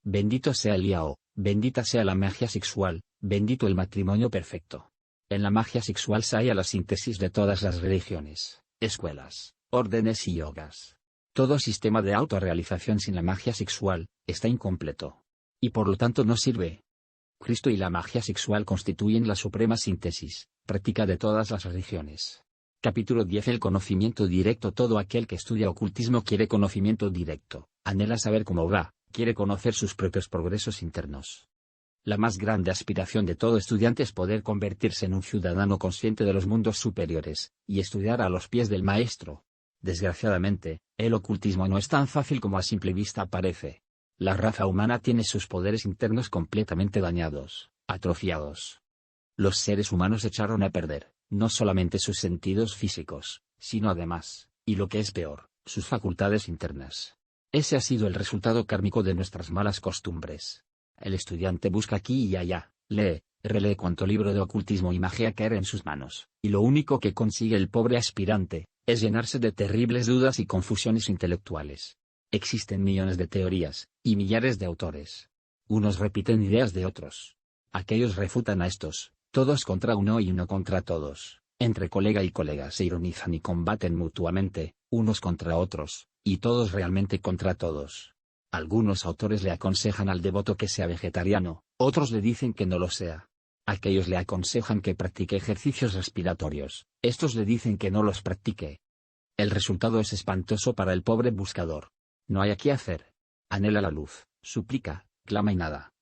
Bendito sea el Liao, bendita sea la magia sexual, bendito el matrimonio perfecto. En la magia sexual se halla la síntesis de todas las religiones, escuelas, órdenes y yogas. Todo sistema de autorrealización sin la magia sexual está incompleto. Y por lo tanto no sirve. Cristo y la magia sexual constituyen la suprema síntesis, práctica de todas las religiones. Capítulo 10. El conocimiento directo. Todo aquel que estudia ocultismo quiere conocimiento directo, anhela saber cómo va, quiere conocer sus propios progresos internos. La más grande aspiración de todo estudiante es poder convertirse en un ciudadano consciente de los mundos superiores, y estudiar a los pies del maestro. Desgraciadamente, el ocultismo no es tan fácil como a simple vista parece. La raza humana tiene sus poderes internos completamente dañados, atrofiados. Los seres humanos echaron a perder, no solamente sus sentidos físicos, sino además, y lo que es peor, sus facultades internas. Ese ha sido el resultado kármico de nuestras malas costumbres. El estudiante busca aquí y allá, lee, relee cuanto libro de ocultismo y magia caer en sus manos, y lo único que consigue el pobre aspirante, es llenarse de terribles dudas y confusiones intelectuales. Existen millones de teorías, y millares de autores. Unos repiten ideas de otros. Aquellos refutan a estos, todos contra uno y uno contra todos. Entre colega y colega se ironizan y combaten mutuamente, unos contra otros, y todos realmente contra todos. Algunos autores le aconsejan al devoto que sea vegetariano, otros le dicen que no lo sea. Aquellos le aconsejan que practique ejercicios respiratorios, estos le dicen que no los practique. El resultado es espantoso para el pobre buscador. No hay qué hacer. Anhela la luz, suplica, clama y nada.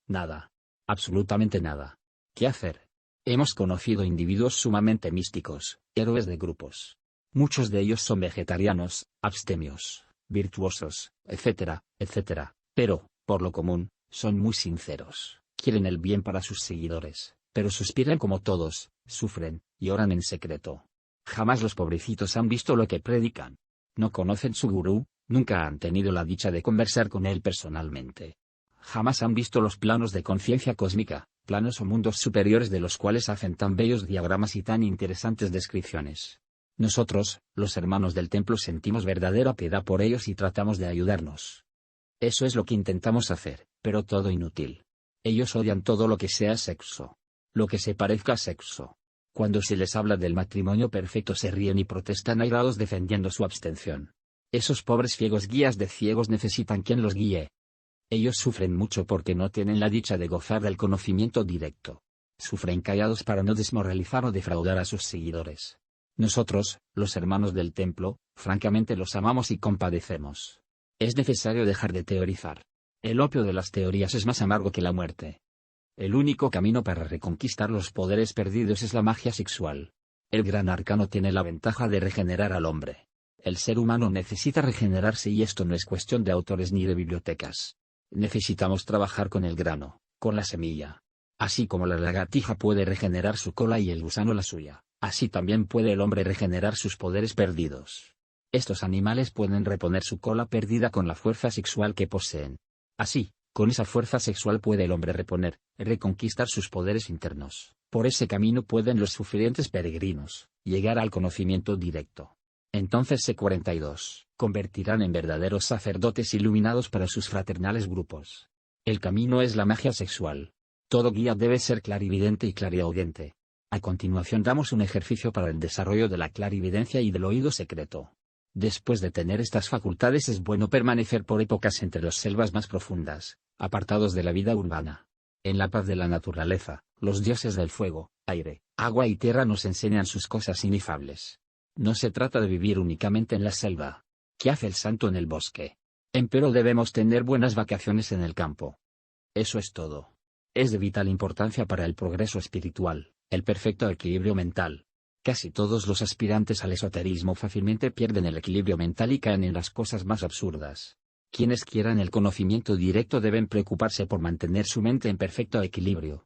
Absolutamente nada. ¿Qué hacer? Hemos conocido individuos sumamente místicos, héroes de grupos. Muchos de ellos son vegetarianos, abstemios, virtuosos, etc., pero, por lo común, son muy sinceros, quieren el bien para sus seguidores, pero suspiran como todos, sufren, y oran en secreto. Jamás los pobrecitos han visto lo que predican. No conocen su gurú, nunca han tenido la dicha de conversar con él personalmente. Jamás han visto los planos de conciencia cósmica, planos o mundos superiores de los cuales hacen tan bellos diagramas y tan interesantes descripciones. Nosotros, los hermanos del templo, sentimos verdadera piedad por ellos y tratamos de ayudarnos. Eso es lo que intentamos hacer, pero todo inútil. Ellos odian todo lo que sea sexo. Lo que se parezca a sexo. Cuando se les habla del matrimonio perfecto se ríen y protestan airados defendiendo su abstención. Esos pobres ciegos guías de ciegos necesitan quien los guíe. Ellos sufren mucho porque no tienen la dicha de gozar del conocimiento directo. Sufren callados para no desmoralizar o defraudar a sus seguidores. Nosotros, los hermanos del templo, francamente los amamos y compadecemos. Es necesario dejar de teorizar. El opio de las teorías es más amargo que la muerte. El único camino para reconquistar los poderes perdidos es la magia sexual. El gran arcano tiene la ventaja de regenerar al hombre. El ser humano necesita regenerarse y esto no es cuestión de autores ni de bibliotecas. Necesitamos trabajar con el grano, con la semilla. Así como la lagartija puede regenerar su cola y el gusano la suya, así también puede el hombre regenerar sus poderes perdidos. Estos animales pueden reponer su cola perdida con la fuerza sexual que poseen. Así, con esa fuerza sexual puede el hombre reconquistar sus poderes internos. Por ese camino pueden los sufrientes peregrinos llegar al conocimiento directo. Entonces C42 convertirán en verdaderos sacerdotes iluminados para sus fraternales grupos. El camino es la magia sexual. Todo guía debe ser clarividente y clariaudente. A continuación damos un ejercicio para el desarrollo de la clarividencia y del oído secreto. Después de tener estas facultades es bueno permanecer por épocas entre las selvas más profundas, apartados de la vida urbana. En la paz de la naturaleza, los dioses del fuego, aire, agua y tierra nos enseñan sus cosas inefables. No se trata de vivir únicamente en la selva. ¿Qué hace el santo en el bosque? Empero debemos tener buenas vacaciones en el campo. Eso es todo. Es de vital importancia para el progreso espiritual, el perfecto equilibrio mental. Casi todos los aspirantes al esoterismo fácilmente pierden el equilibrio mental y caen en las cosas más absurdas. Quienes quieran el conocimiento directo deben preocuparse por mantener su mente en perfecto equilibrio.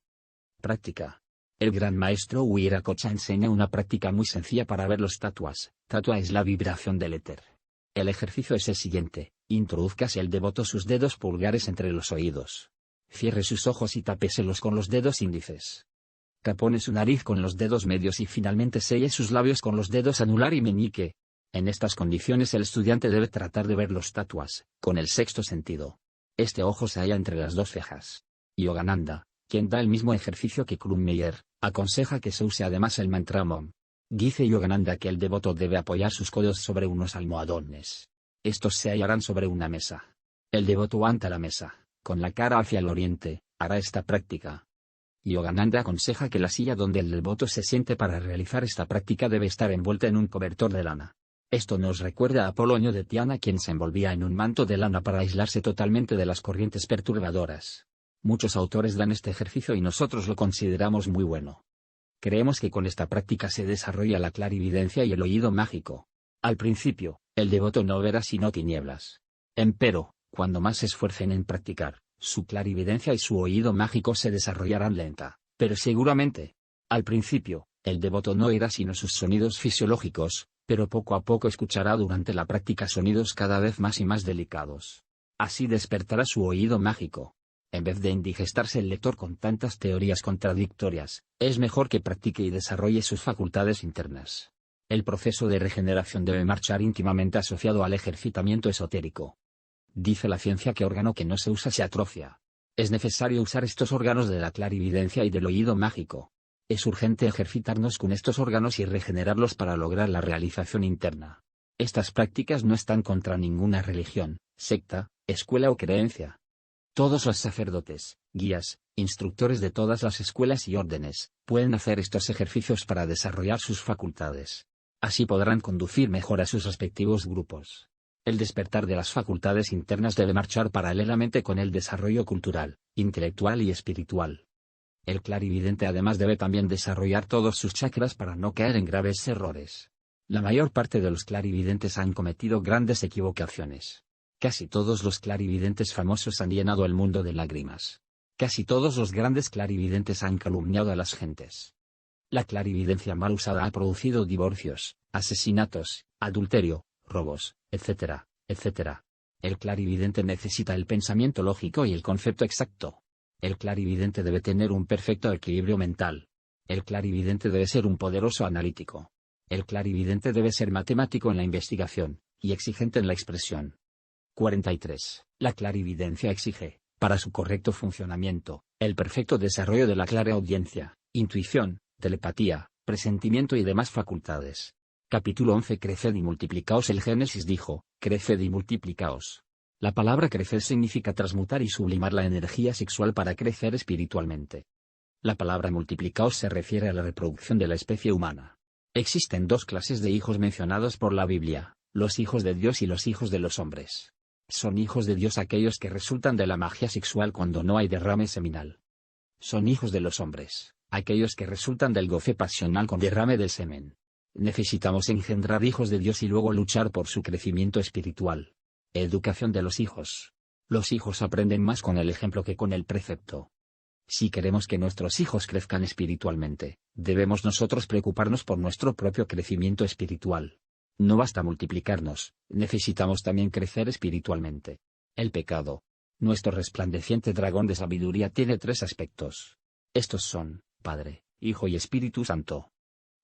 Práctica. El gran maestro Wiracocha enseña una práctica muy sencilla para ver los tatuas. Tatua es la vibración del éter. El ejercicio es el siguiente: introduzcase el devoto sus dedos pulgares entre los oídos. Cierre sus ojos y tápeselos con los dedos índices. Tapone su nariz con los dedos medios y finalmente selle sus labios con los dedos anular y meñique. En estas condiciones el estudiante debe tratar de ver los tatuas, con el sexto sentido. Este ojo se halla entre las dos cejas. Yogananda, quien da el mismo ejercicio que Krummeyer, aconseja que se use además el mantra Om. Dice Yogananda que el devoto debe apoyar sus codos sobre unos almohadones. Estos se hallarán sobre una mesa. El devoto ante la mesa, con la cara hacia el oriente, hará esta práctica. Yogananda aconseja que la silla donde el devoto se siente para realizar esta práctica debe estar envuelta en un cobertor de lana. Esto nos recuerda a Apolonio de Tiana, quien se envolvía en un manto de lana para aislarse totalmente de las corrientes perturbadoras. Muchos autores dan este ejercicio y nosotros lo consideramos muy bueno. Creemos que con esta práctica se desarrolla la clarividencia y el oído mágico. Al principio, el devoto no verá sino tinieblas. Empero, cuando más se esfuercen en practicar, su clarividencia y su oído mágico se desarrollarán lenta, pero seguramente. Al principio, el devoto no oirá sino sus sonidos fisiológicos, pero poco a poco escuchará durante la práctica sonidos cada vez más y más delicados. Así despertará su oído mágico. En vez de indigestarse el lector con tantas teorías contradictorias, es mejor que practique y desarrolle sus facultades internas. El proceso de regeneración debe marchar íntimamente asociado al ejercitamiento esotérico. Dice la ciencia que órgano que no se usa se atrofia. Es necesario usar estos órganos de la clarividencia y del oído mágico. Es urgente ejercitarnos con estos órganos y regenerarlos para lograr la realización interna. Estas prácticas no están contra ninguna religión, secta, escuela o creencia. Todos los sacerdotes, guías, instructores de todas las escuelas y órdenes, pueden hacer estos ejercicios para desarrollar sus facultades. Así podrán conducir mejor a sus respectivos grupos. El despertar de las facultades internas debe marchar paralelamente con el desarrollo cultural, intelectual y espiritual. El clarividente además debe también desarrollar todos sus chakras para no caer en graves errores. La mayor parte de los clarividentes han cometido grandes equivocaciones. Casi todos los clarividentes famosos han llenado el mundo de lágrimas. Casi todos los grandes clarividentes han calumniado a las gentes. La clarividencia mal usada ha producido divorcios, asesinatos, adulterio, robos, etc., etc. El clarividente necesita el pensamiento lógico y el concepto exacto. El clarividente debe tener un perfecto equilibrio mental. El clarividente debe ser un poderoso analítico. El clarividente debe ser matemático en la investigación, y exigente en la expresión. 43. La clarividencia exige, para su correcto funcionamiento, el perfecto desarrollo de la clareaudiencia, intuición, telepatía, presentimiento y demás facultades. Capítulo 11. Creced y multiplicaos. El Génesis dijo, creced y multiplicaos. La palabra crecer significa transmutar y sublimar la energía sexual para crecer espiritualmente. La palabra multiplicaos se refiere a la reproducción de la especie humana. Existen dos clases de hijos mencionados por la Biblia, los hijos de Dios y los hijos de los hombres. Son hijos de Dios aquellos que resultan de la magia sexual cuando no hay derrame seminal. Son hijos de los hombres, aquellos que resultan del goce pasional con derrame del semen. Necesitamos engendrar hijos de Dios y luego luchar por su crecimiento espiritual. Educación de los hijos. Los hijos aprenden más con el ejemplo que con el precepto. Si queremos que nuestros hijos crezcan espiritualmente, debemos nosotros preocuparnos por nuestro propio crecimiento espiritual. No basta multiplicarnos, necesitamos también crecer espiritualmente. El pecado. Nuestro resplandeciente dragón de sabiduría tiene tres aspectos. Estos son, Padre, Hijo y Espíritu Santo.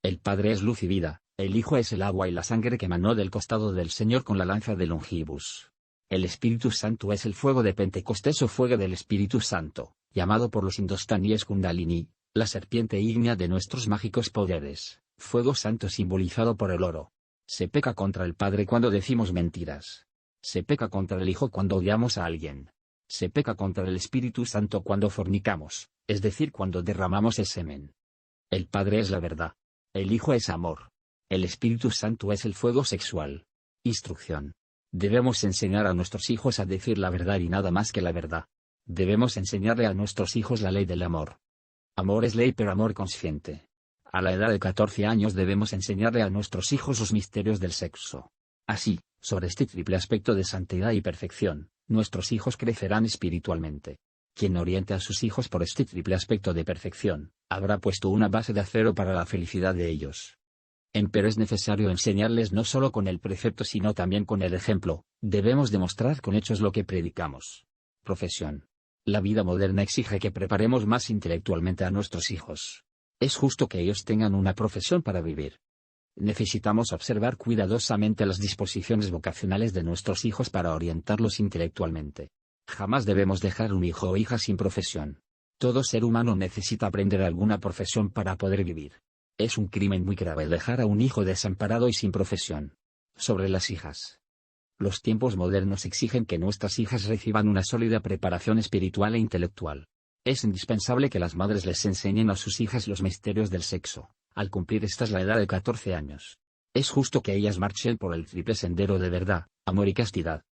El Padre es luz y vida, El Hijo es el agua y la sangre que emanó del costado del Señor con la lanza de Longibus. El Espíritu Santo es el fuego de Pentecostés o fuego del Espíritu Santo, llamado por los indostaníes Kundalini, la serpiente ígnea de nuestros mágicos poderes, fuego santo simbolizado por el oro. Se peca contra el Padre cuando decimos mentiras. Se peca contra el Hijo cuando odiamos a alguien. Se peca contra el Espíritu Santo cuando fornicamos, es decir, cuando derramamos el semen. El Padre es la verdad. El Hijo es amor. El Espíritu Santo es el fuego sexual. Instrucción. Debemos enseñar a nuestros hijos a decir la verdad y nada más que la verdad. Debemos enseñarle a nuestros hijos la ley del amor. Amor es ley, pero amor consciente. A la edad de 14 años debemos enseñarle a nuestros hijos los misterios del sexo. Así, sobre este triple aspecto de santidad y perfección, nuestros hijos crecerán espiritualmente. Quien oriente a sus hijos por este triple aspecto de perfección, habrá puesto una base de acero para la felicidad de ellos. Pero es necesario enseñarles no solo con el precepto sino también con el ejemplo. Debemos demostrar con hechos lo que predicamos. Profesión. La vida moderna exige que preparemos más intelectualmente a nuestros hijos. Es justo que ellos tengan una profesión para vivir. Necesitamos observar cuidadosamente las disposiciones vocacionales de nuestros hijos para orientarlos intelectualmente. Jamás debemos dejar un hijo o hija sin profesión. Todo ser humano necesita aprender alguna profesión para poder vivir. Es un crimen muy grave dejar a un hijo desamparado y sin profesión. Sobre las hijas. Los tiempos modernos exigen que nuestras hijas reciban una sólida preparación espiritual e intelectual. Es indispensable que las madres les enseñen a sus hijas los misterios del sexo, al cumplir estas la edad de 14 años. Es justo que ellas marchen por el triple sendero de verdad, amor y castidad.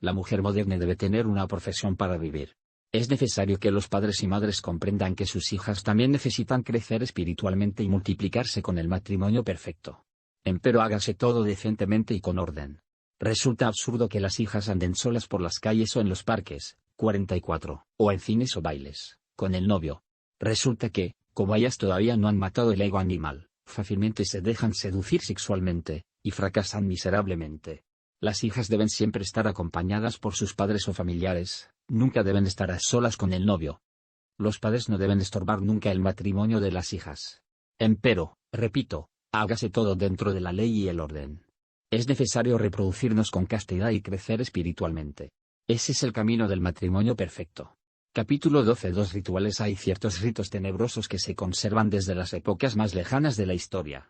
La mujer moderna debe tener una profesión para vivir. Es necesario que los padres y madres comprendan que sus hijas también necesitan crecer espiritualmente y multiplicarse con el matrimonio perfecto. Empero hágase todo decentemente y con orden. Resulta absurdo que las hijas anden solas por las calles o en los parques, 44, o en cines o bailes, con el novio. Resulta que, como ellas todavía no han matado el ego animal, fácilmente se dejan seducir sexualmente, y fracasan miserablemente. Las hijas deben siempre estar acompañadas por sus padres o familiares, nunca deben estar a solas con el novio. Los padres no deben estorbar nunca el matrimonio de las hijas. Empero, repito, hágase todo dentro de la ley y el orden. Es necesario reproducirnos con castidad y crecer espiritualmente. Ese es el camino del matrimonio perfecto. Capítulo 12. Dos rituales. Hay ciertos ritos tenebrosos que se conservan desde las épocas más lejanas de la historia.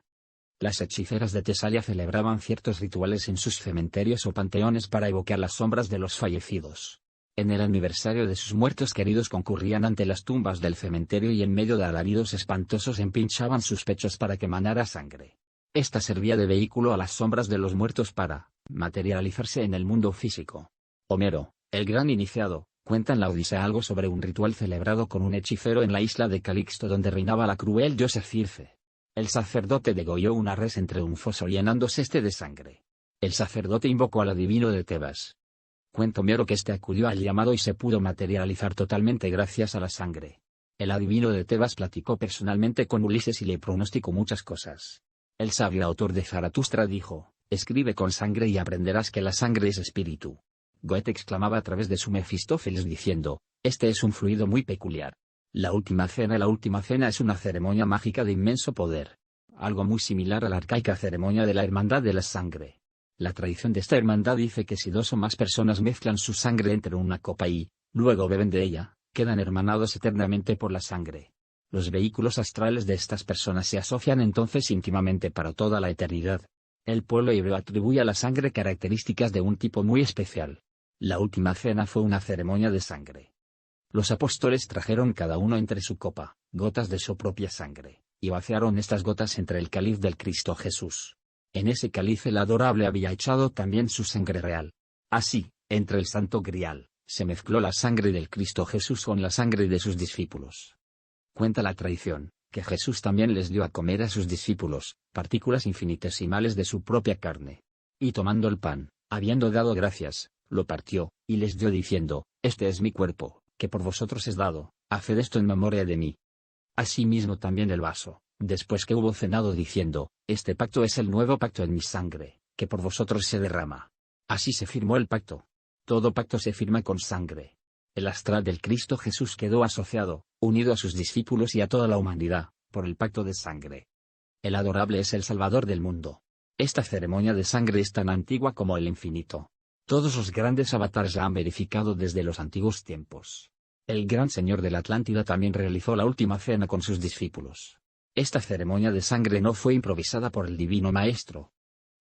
Las hechiceras de Tesalia celebraban ciertos rituales en sus cementerios o panteones para evocar las sombras de los fallecidos. En el aniversario de sus muertos queridos concurrían ante las tumbas del cementerio y en medio de alaridos espantosos empinchaban sus pechos para que manara sangre. Esta servía de vehículo a las sombras de los muertos para materializarse en el mundo físico. Homero, el gran iniciado, cuenta en la Odisea algo sobre un ritual celebrado con un hechicero en la isla de Calixto donde reinaba la cruel diosa Circe. El sacerdote degolló una res entre un foso llenándose este de sangre. El sacerdote invocó al adivino de Tebas. Cuenta Homero que este acudió al llamado y se pudo materializar totalmente gracias a la sangre. El adivino de Tebas platicó personalmente con Ulises y le pronosticó muchas cosas. El sabio autor de Zaratustra dijo: escribe con sangre y aprenderás que la sangre es espíritu. Goethe exclamaba a través de su Mefistófeles diciendo: este es un fluido muy peculiar. La última cena es una ceremonia mágica de inmenso poder. Algo muy similar a la arcaica ceremonia de la hermandad de la sangre. La tradición de esta hermandad dice que si dos o más personas mezclan su sangre entre una copa y, luego beben de ella, quedan hermanados eternamente por la sangre. Los vehículos astrales de estas personas se asocian entonces íntimamente para toda la eternidad. El pueblo hebreo atribuye a la sangre características de un tipo muy especial. La última cena fue una ceremonia de sangre. Los apóstoles trajeron cada uno entre su copa, gotas de su propia sangre, y vaciaron estas gotas entre el cáliz del Cristo Jesús. En ese cáliz el adorable había echado también su sangre real. Así, entre el santo grial, se mezcló la sangre del Cristo Jesús con la sangre de sus discípulos. Cuenta la tradición, que Jesús también les dio a comer a sus discípulos, partículas infinitesimales de su propia carne. Y tomando el pan, habiendo dado gracias, lo partió, y les dio diciendo: este es mi cuerpo, que por vosotros es dado, haced esto en memoria de mí. Asimismo también el vaso, después que hubo cenado diciendo: este pacto es el nuevo pacto en mi sangre, que por vosotros se derrama. Así se firmó el pacto. Todo pacto se firma con sangre. El astral del Cristo Jesús quedó asociado, unido a sus discípulos y a toda la humanidad, por el pacto de sangre. El adorable es el Salvador del mundo. Esta ceremonia de sangre es tan antigua como el infinito. Todos los grandes avatares la han verificado desde los antiguos tiempos. El gran señor de la Atlántida también realizó la última cena con sus discípulos. Esta ceremonia de sangre no fue improvisada por el divino maestro.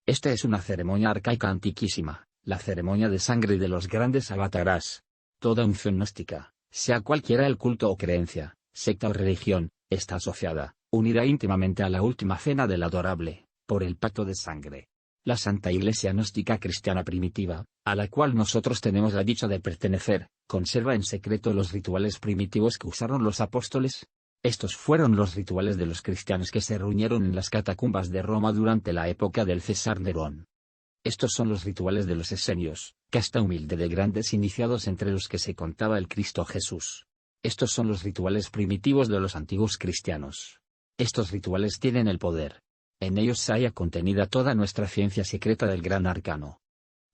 Esta es una ceremonia arcaica antiquísima, la ceremonia de sangre de los grandes avataras. Toda unción gnóstica, sea cualquiera el culto o creencia, secta o religión, está asociada, unida íntimamente a la última cena del adorable, por el pacto de sangre. La Santa Iglesia gnóstica cristiana primitiva, a la cual nosotros tenemos la dicha de pertenecer, conserva en secreto los rituales primitivos que usaron los apóstoles. Estos fueron los rituales de los cristianos que se reunieron en las catacumbas de Roma durante la época del César Nerón. Estos son los rituales de los esenios, casta humilde de grandes iniciados entre los que se contaba el Cristo Jesús. Estos son los rituales primitivos de los antiguos cristianos. Estos rituales tienen el poder. En ellos se halla contenida toda nuestra ciencia secreta del gran arcano.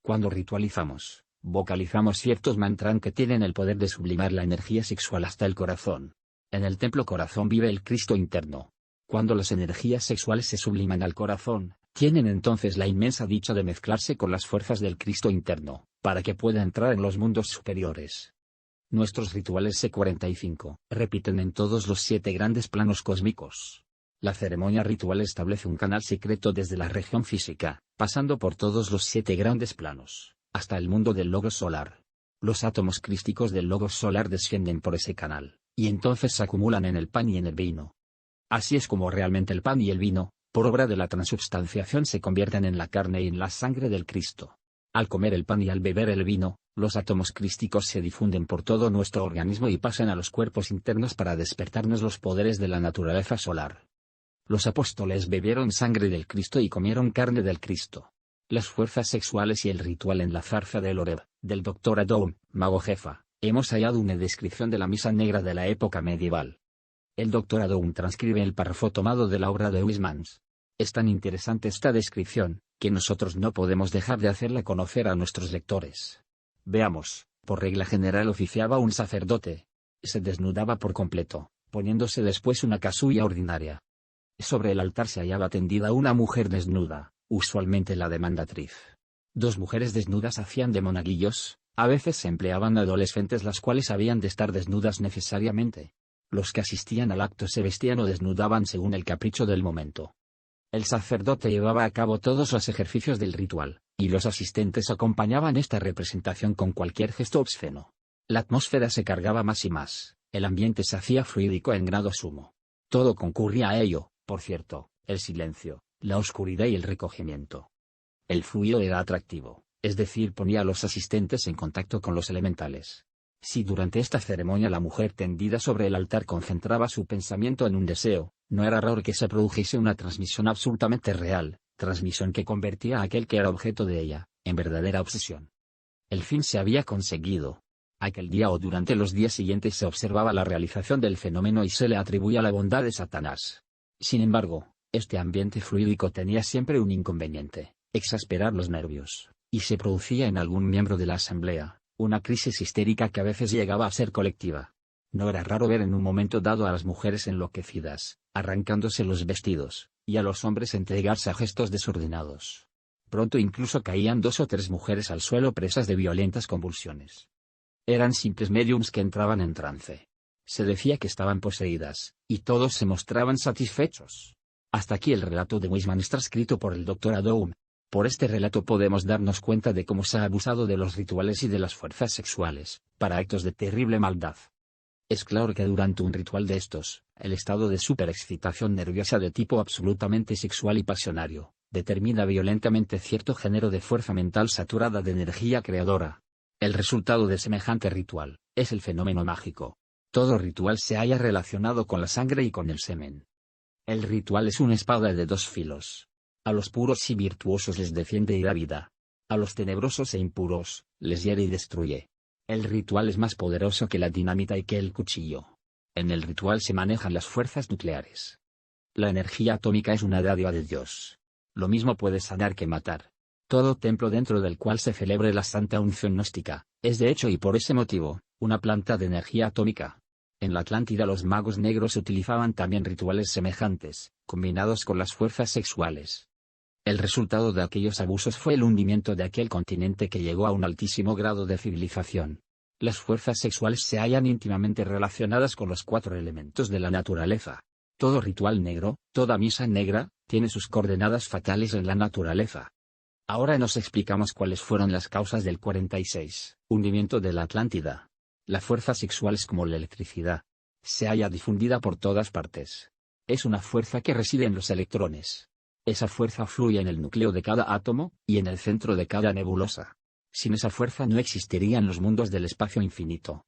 Cuando ritualizamos, vocalizamos ciertos mantras que tienen el poder de sublimar la energía sexual hasta el corazón. En el templo corazón vive el Cristo interno. Cuando las energías sexuales se subliman al corazón, tienen entonces la inmensa dicha de mezclarse con las fuerzas del Cristo interno, para que pueda entrar en los mundos superiores. Nuestros rituales C45 repiten en todos los 7 grandes planos cósmicos. La ceremonia ritual establece un canal secreto desde la región física, pasando por todos los 7 grandes planos, hasta el mundo del logos solar. Los átomos crísticos del logos solar descienden por ese canal, y entonces se acumulan en el pan y en el vino. Así es como realmente el pan y el vino, por obra de la transubstanciación, se convierten en la carne y en la sangre del Cristo. Al comer el pan y al beber el vino, los átomos crísticos se difunden por todo nuestro organismo y pasan a los cuerpos internos para despertarnos los poderes de la naturaleza solar. Los apóstoles bebieron sangre del Cristo y comieron carne del Cristo. Las fuerzas sexuales y el ritual en la zarza del Oreb, del Dr. Adom, mago jefa. Hemos hallado una descripción de la misa negra de la época medieval. El Dr. Adom transcribe el párrafo tomado de la obra de Huysmans. Es tan interesante esta descripción, que nosotros no podemos dejar de hacerla conocer a nuestros lectores. Veamos, por regla general oficiaba un sacerdote. Se desnudaba por completo, poniéndose después una casulla ordinaria. Sobre el altar se hallaba tendida una mujer desnuda, usualmente la demandatriz. 2 mujeres desnudas hacían de monaguillos. A veces se empleaban adolescentes las cuales habían de estar desnudas necesariamente. Los que asistían al acto se vestían o desnudaban según el capricho del momento. El sacerdote llevaba a cabo todos los ejercicios del ritual, y los asistentes acompañaban esta representación con cualquier gesto obsceno. La atmósfera se cargaba más y más, el ambiente se hacía fluídico en grado sumo. Todo concurría a ello, por cierto, el silencio, la oscuridad y el recogimiento. El fluido era atractivo. Es decir, ponía a los asistentes en contacto con los elementales. Si durante esta ceremonia la mujer tendida sobre el altar concentraba su pensamiento en un deseo, no era raro que se produjese una transmisión absolutamente real, transmisión que convertía a aquel que era objeto de ella, en verdadera obsesión. El fin se había conseguido. Aquel día o durante los días siguientes se observaba la realización del fenómeno y se le atribuía la bondad de Satanás. Sin embargo, este ambiente fluídico tenía siempre un inconveniente: exasperar los nervios. Y se producía en algún miembro de la asamblea, una crisis histérica que a veces llegaba a ser colectiva. No era raro ver en un momento dado a las mujeres enloquecidas, arrancándose los vestidos, y a los hombres entregarse a gestos desordenados. Pronto incluso caían 2 o 3 mujeres al suelo presas de violentas convulsiones. Eran simples médiums que entraban en trance. Se decía que estaban poseídas, y todos se mostraban satisfechos. Hasta aquí el relato de Huysmans transcrito por el Dr. Adom. Por este relato podemos darnos cuenta de cómo se ha abusado de los rituales y de las fuerzas sexuales, para actos de terrible maldad. Es claro que durante un ritual de estos, el estado de superexcitación nerviosa de tipo absolutamente sexual y pasionario, determina violentamente cierto género de fuerza mental saturada de energía creadora. El resultado de semejante ritual, es el fenómeno mágico. Todo ritual se halla relacionado con la sangre y con el semen. El ritual es una espada de 2 filos. A los puros y virtuosos les defiende y da vida. A los tenebrosos e impuros, les hiere y destruye. El ritual es más poderoso que la dinamita y que el cuchillo. En el ritual se manejan las fuerzas nucleares. La energía atómica es una dádiva de Dios. Lo mismo puede sanar que matar. Todo templo dentro del cual se celebre la santa unción gnóstica, es de hecho y por ese motivo, una planta de energía atómica. En la Atlántida los magos negros utilizaban también rituales semejantes, combinados con las fuerzas sexuales. El resultado de aquellos abusos fue el hundimiento de aquel continente que llegó a un altísimo grado de civilización. Las fuerzas sexuales se hallan íntimamente relacionadas con los 4 elementos de la naturaleza. Todo ritual negro, toda misa negra, tiene sus coordenadas fatales en la naturaleza. Ahora nos explicamos cuáles fueron las causas del 46, hundimiento de la Atlántida. La fuerza sexual es como la electricidad. Se halla difundida por todas partes. Es una fuerza que reside en los electrones. Esa fuerza fluye en el núcleo de cada átomo, y en el centro de cada nebulosa. Sin esa fuerza no existirían los mundos del espacio infinito.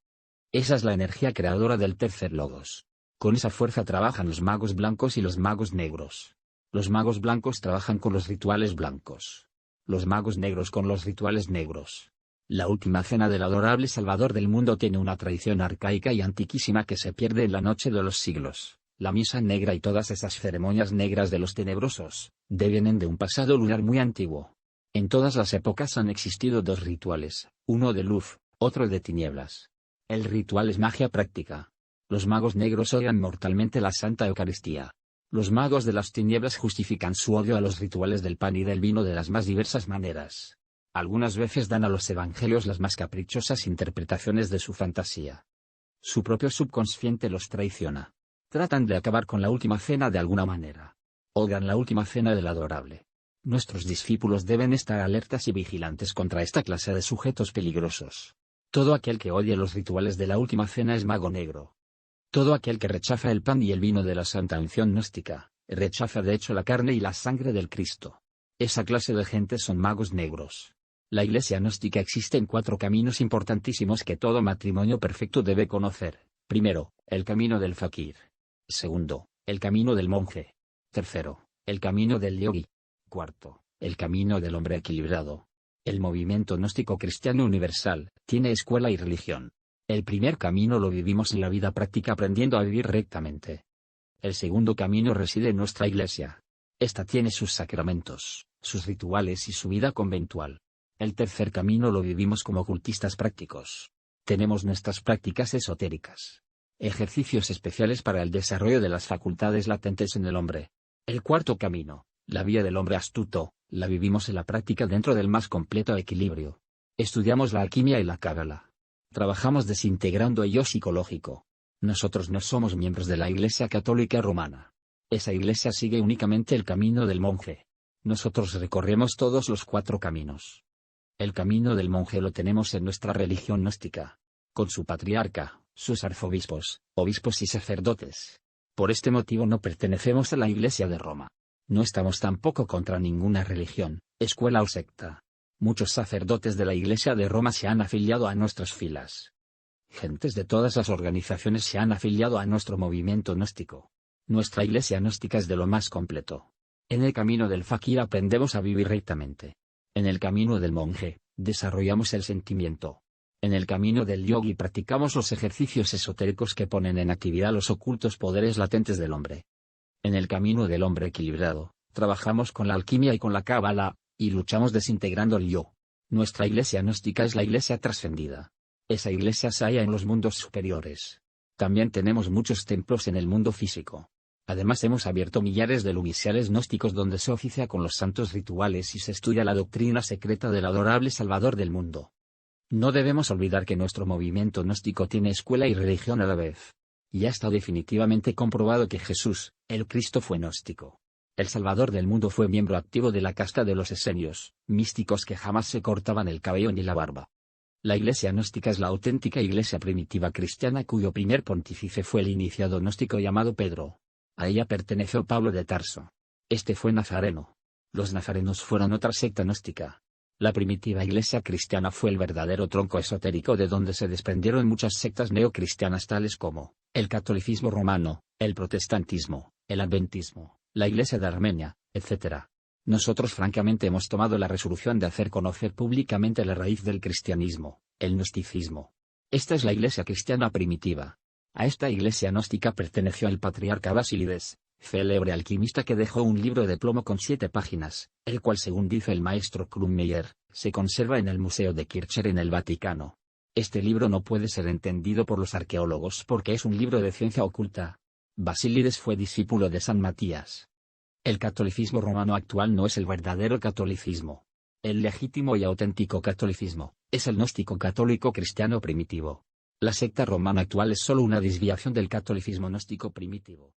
Esa es la energía creadora del tercer logos. Con esa fuerza trabajan los magos blancos y los magos negros. Los magos blancos trabajan con los rituales blancos. Los magos negros con los rituales negros. La última cena del adorable Salvador del mundo tiene una tradición arcaica y antiquísima que se pierde en la noche de los siglos. La misa negra y todas esas ceremonias negras de los tenebrosos, devienen de un pasado lunar muy antiguo. En todas las épocas han existido 2 rituales, uno de luz, otro de tinieblas. El ritual es magia práctica. Los magos negros odian mortalmente la Santa Eucaristía. Los magos de las tinieblas justifican su odio a los rituales del pan y del vino de las más diversas maneras. Algunas veces dan a los evangelios las más caprichosas interpretaciones de su fantasía. Su propio subconsciente los traiciona. Tratan de acabar con la última cena de alguna manera. Odian la última cena del adorable. Nuestros discípulos deben estar alertas y vigilantes contra esta clase de sujetos peligrosos. Todo aquel que odie los rituales de la última cena es mago negro. Todo aquel que rechaza el pan y el vino de la santa unción gnóstica, rechaza de hecho la carne y la sangre del Cristo. Esa clase de gente son magos negros. La Iglesia gnóstica existe en 4 caminos importantísimos que todo matrimonio perfecto debe conocer. Primero, el camino del fakir. Segundo, el camino del monje. Tercero, el camino del yogi. Cuarto, el camino del hombre equilibrado. El movimiento gnóstico cristiano universal tiene escuela y religión. El primer camino lo vivimos en la vida práctica aprendiendo a vivir rectamente. El segundo camino reside en nuestra Iglesia. Esta tiene sus sacramentos, sus rituales y su vida conventual. El tercer camino lo vivimos como ocultistas prácticos. Tenemos nuestras prácticas esotéricas. Ejercicios especiales para el desarrollo de las facultades latentes en el hombre. El cuarto camino, la vía del hombre astuto, la vivimos en la práctica dentro del más completo equilibrio. Estudiamos la alquimia y la cábala. Trabajamos desintegrando el yo psicológico. Nosotros no somos miembros de la Iglesia Católica Romana. Esa Iglesia sigue únicamente el camino del monje. Nosotros recorremos todos los 4 caminos. El camino del monje lo tenemos en nuestra religión gnóstica. Con su patriarca, sus arzobispos, obispos y sacerdotes. Por este motivo no pertenecemos a la Iglesia de Roma. No estamos tampoco contra ninguna religión, escuela o secta. Muchos sacerdotes de la Iglesia de Roma se han afiliado a nuestras filas. Gentes de todas las organizaciones se han afiliado a nuestro movimiento gnóstico. Nuestra Iglesia gnóstica es de lo más completo. En el camino del fakir aprendemos a vivir rectamente. En el camino del monje, desarrollamos el sentimiento. En el camino del yogi practicamos los ejercicios esotéricos que ponen en actividad los ocultos poderes latentes del hombre. En el camino del hombre equilibrado, trabajamos con la alquimia y con la cábala, y luchamos desintegrando el yo. Nuestra Iglesia gnóstica es la Iglesia trascendida. Esa Iglesia se halla en los mundos superiores. También tenemos muchos templos en el mundo físico. Además hemos abierto millares de noviciales gnósticos donde se oficia con los santos rituales y se estudia la doctrina secreta del adorable Salvador del mundo. No debemos olvidar que nuestro movimiento gnóstico tiene escuela y religión a la vez. Ya está definitivamente comprobado que Jesús, el Cristo, fue gnóstico. El Salvador del mundo fue miembro activo de la casta de los esenios, místicos que jamás se cortaban el cabello ni la barba. La Iglesia gnóstica es la auténtica Iglesia primitiva cristiana cuyo primer pontífice fue el iniciado gnóstico llamado Pedro. A ella perteneció Pablo de Tarso. Este fue nazareno. Los nazarenos fueron otra secta gnóstica. La primitiva Iglesia cristiana fue el verdadero tronco esotérico de donde se desprendieron muchas sectas neocristianas tales como el catolicismo romano, el protestantismo, el adventismo, la Iglesia de Armenia, etc. Nosotros francamente hemos tomado la resolución de hacer conocer públicamente la raíz del cristianismo, el gnosticismo. Esta es la Iglesia cristiana primitiva. A esta Iglesia gnóstica perteneció el patriarca Basílides, célebre alquimista que dejó un libro de plomo con 7 páginas, el cual según dice el maestro Krummeyer, se conserva en el Museo de Kircher en el Vaticano. Este libro no puede ser entendido por los arqueólogos porque es un libro de ciencia oculta. Basílides fue discípulo de San Matías. El catolicismo romano actual no es el verdadero catolicismo. El legítimo y auténtico catolicismo es el gnóstico católico cristiano primitivo. La secta romana actual es solo una desviación del catolicismo gnóstico primitivo.